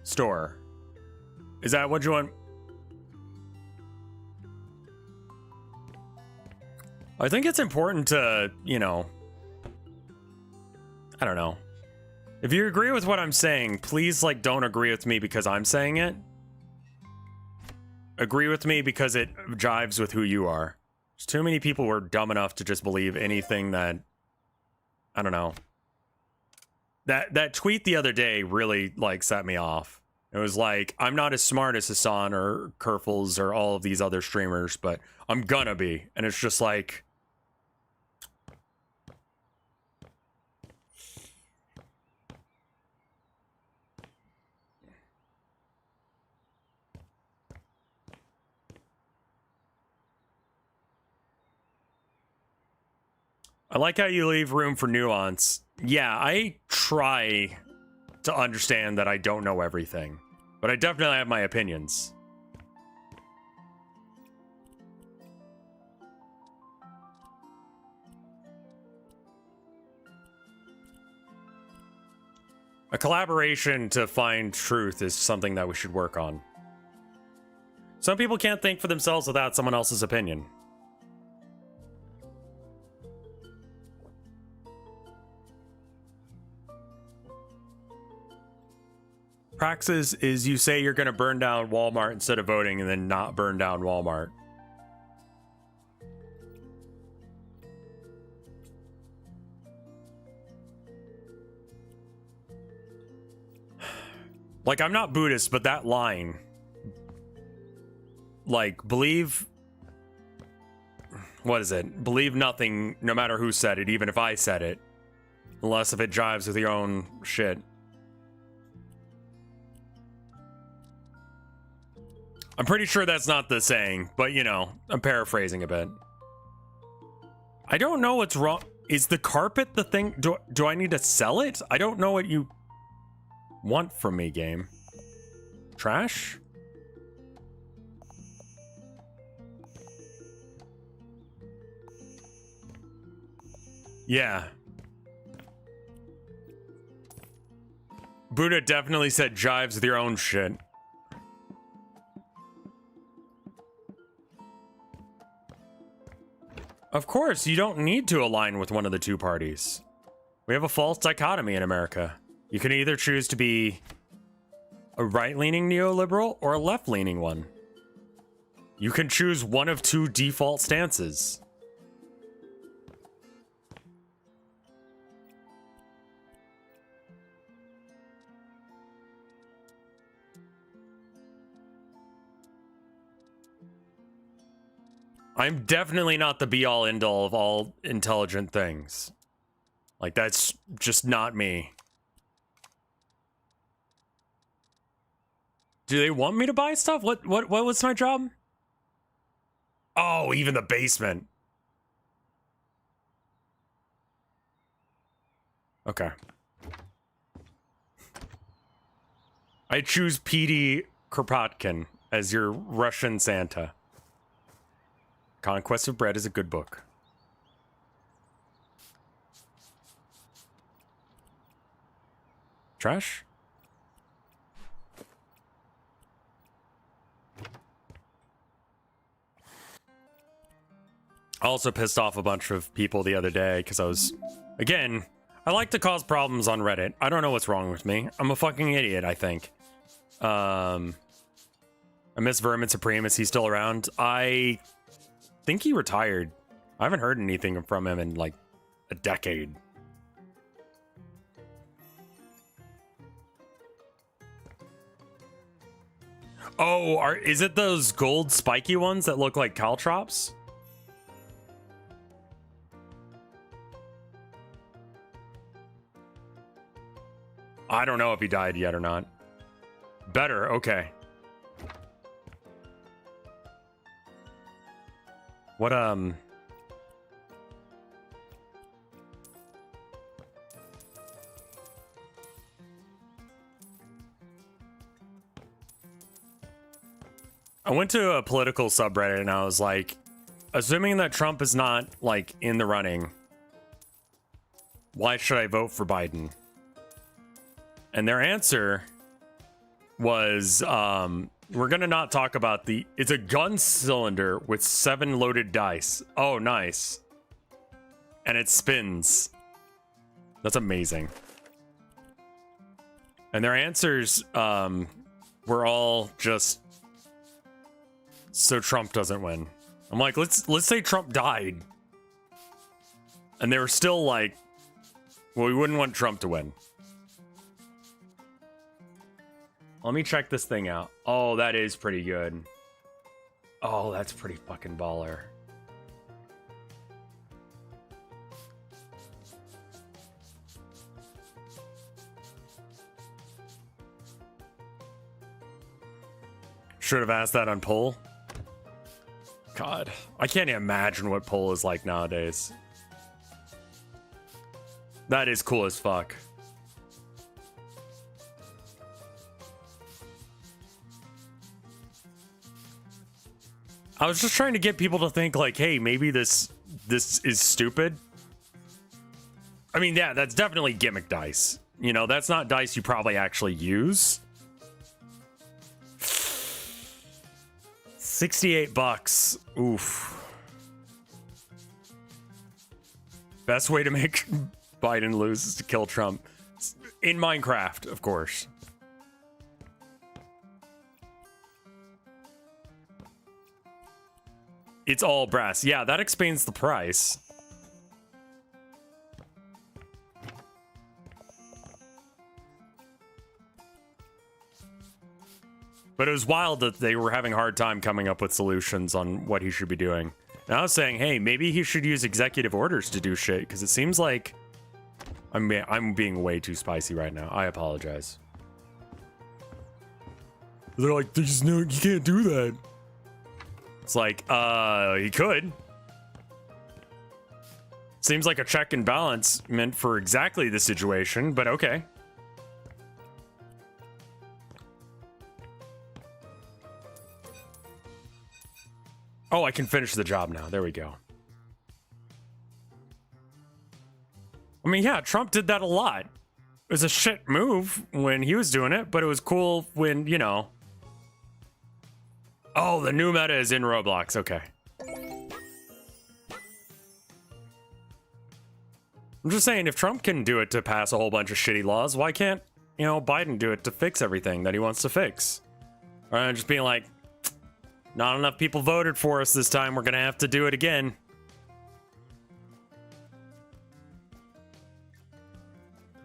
Speaker 1: Store. Is that what you want? I think it's important to, you know, I don't know. If you agree with what I'm saying, please, like, don't agree with me because I'm saying it. Agree with me because it jives with who you are. There's too many people who are dumb enough to just believe anything that, I don't know. That tweet the other day really, like, set me off. It was like, I'm not as smart as Hassan or Kerfels or all of these other streamers, but I'm gonna be. And it's just like... I like how you leave room for nuance. Yeah, I try to understand that I don't know everything, but I definitely have my opinions. A collaboration to find truth is something that we should work on. Some people can't think for themselves without someone else's opinion. Praxis is you say you're going to burn down Walmart instead of voting and then not burn down Walmart. Like, I'm not Buddhist, but that line, like, believe, what is it? Believe nothing, no matter who said it, even if I said it, unless if it jives with your own shit. I'm pretty sure that's not the saying, but you know, I'm paraphrasing a bit. I don't know what's wrong. Is the carpet the thing? Do I need to sell it? I don't know what you want from me, game. Trash? Yeah. Buddha definitely said jives with your own shit. Of course, you don't need to align with one of the two parties. We have a false dichotomy in America. You can either choose to be a right-leaning neoliberal or a left-leaning one. You can choose one of two default stances. I'm definitely not the be-all end-all of all intelligent things. Like, that's just not me. Do they want me to buy stuff? What was my job? Oh, even the basement. Okay. I choose P.D. Kropotkin as your Russian Santa. Conquest of Bread is a good book. Trash? I also pissed off a bunch of people the other day because I was, again, I like to cause problems on Reddit. I don't know what's wrong with me. I'm a fucking idiot, I think. I miss Vermin Supreme. Is he still around? I think he retired. I haven't heard anything from him in like a decade. Oh, is it those gold spiky ones that look like caltrops? I don't know if he died yet or not. Better, okay. What, I went to a political subreddit and I was like, assuming that Trump is not, like, in the running, why should I vote for Biden? And their answer was, we're gonna not talk about it's a gun cylinder with 7 loaded dice. Oh, nice. And it spins. That's amazing. And their answers, were all just, so Trump doesn't win. I'm like, let's say Trump died. And they were still like, well, we wouldn't want Trump to win. Let me check this thing out. Oh, that is pretty good. Oh, that's pretty fucking baller. Should have asked that on poll. God, I can't imagine what poll is like nowadays. That is cool as fuck. I was just trying to get people to think like, hey, maybe this is stupid. I mean, yeah, that's definitely gimmick dice. You know, that's not dice you probably actually use. 68 bucks. Oof. Best way to make Biden lose is to kill Trump. In Minecraft, of course. It's all brass. Yeah, that explains the price. But it was wild that they were having a hard time coming up with solutions on what he should be doing. And I was saying, hey, maybe he should use executive orders to do shit, because it seems like I'm being way too spicy right now. I apologize. They're like, there's no, you can't do that. It's like, he could. Seems like a check and balance meant for exactly the situation, but okay. Oh, I can finish the job now. There we go. I mean, yeah, Trump did that a lot. It was a shit move when he was doing it, but it was cool when, you know. Oh, the new meta is in Roblox. Okay. I'm just saying, if Trump can do it to pass a whole bunch of shitty laws, why can't, you know, Biden do it to fix everything that he wants to fix? Or just being like, not enough people voted for us this time. We're going to have to do it again.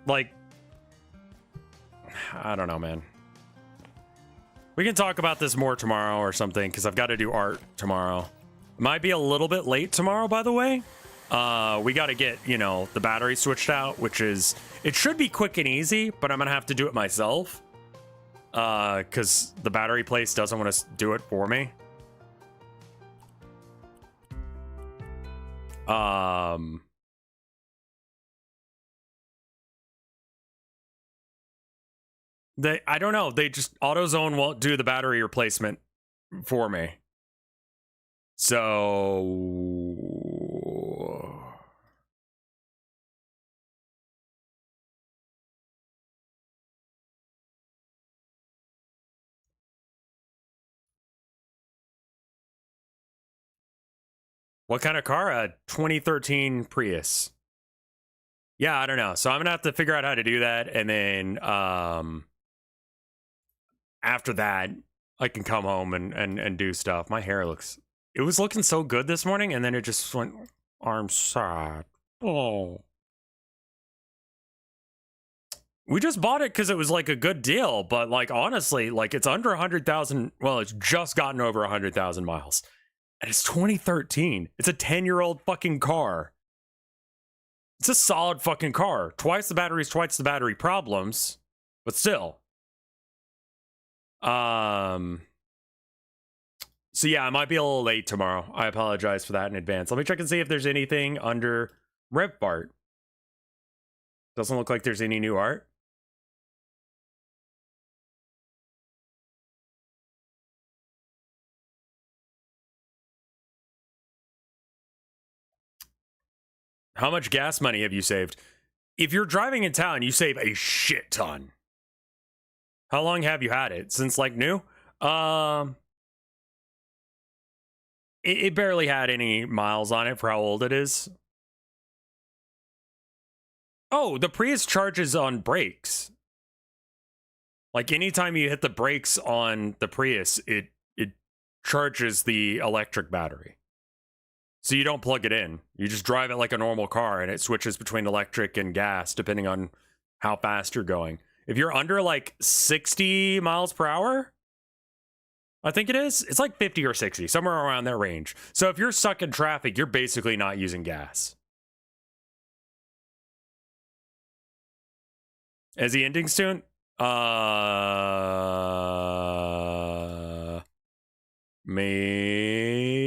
Speaker 1: Like, I don't know, man. We can talk about this more tomorrow or something, because I've got to do art tomorrow. Might be a little bit late tomorrow, by the way. We got to get, you know, the battery switched out, which is, it should be quick and easy, but I'm going to have to do it myself. Because the battery place doesn't want to do it for me. I don't know. They just, AutoZone won't do the battery replacement for me. So... What kind of car? A 2013 Prius. Yeah, I don't know. So I'm gonna have to figure out how to do that, and then after that, I can come home and do stuff. My hair looks... It was looking so good this morning, and then it just went... I'm sad. Oh. We just bought it because it was like a good deal, but like honestly, like it's under 100,000. Well, it's just gotten over 100,000 miles. And it's 2013. It's a 10-year-old fucking car. It's a solid fucking car. Twice the batteries, twice the battery problems. But still. So yeah, I might be a little late tomorrow. I apologize for that in advance. Let me check and see if there's anything under RevBart. Doesn't look like there's any new art. How much gas money have you saved? If you're driving in town, you save a shit ton. How long have you had it? Since like new? It barely had any miles on it for how old it is. Oh, the Prius charges on brakes. Like anytime you hit the brakes on the Prius, it charges the electric battery. So you don't plug it in. You just drive it like a normal car, and it switches between electric and gas depending on how fast you're going. If you're under like 60 miles per hour, I think it is. It's like 50 or 60, somewhere around that range. So if you're stuck in traffic, you're basically not using gas. Is he ending soon? Maybe.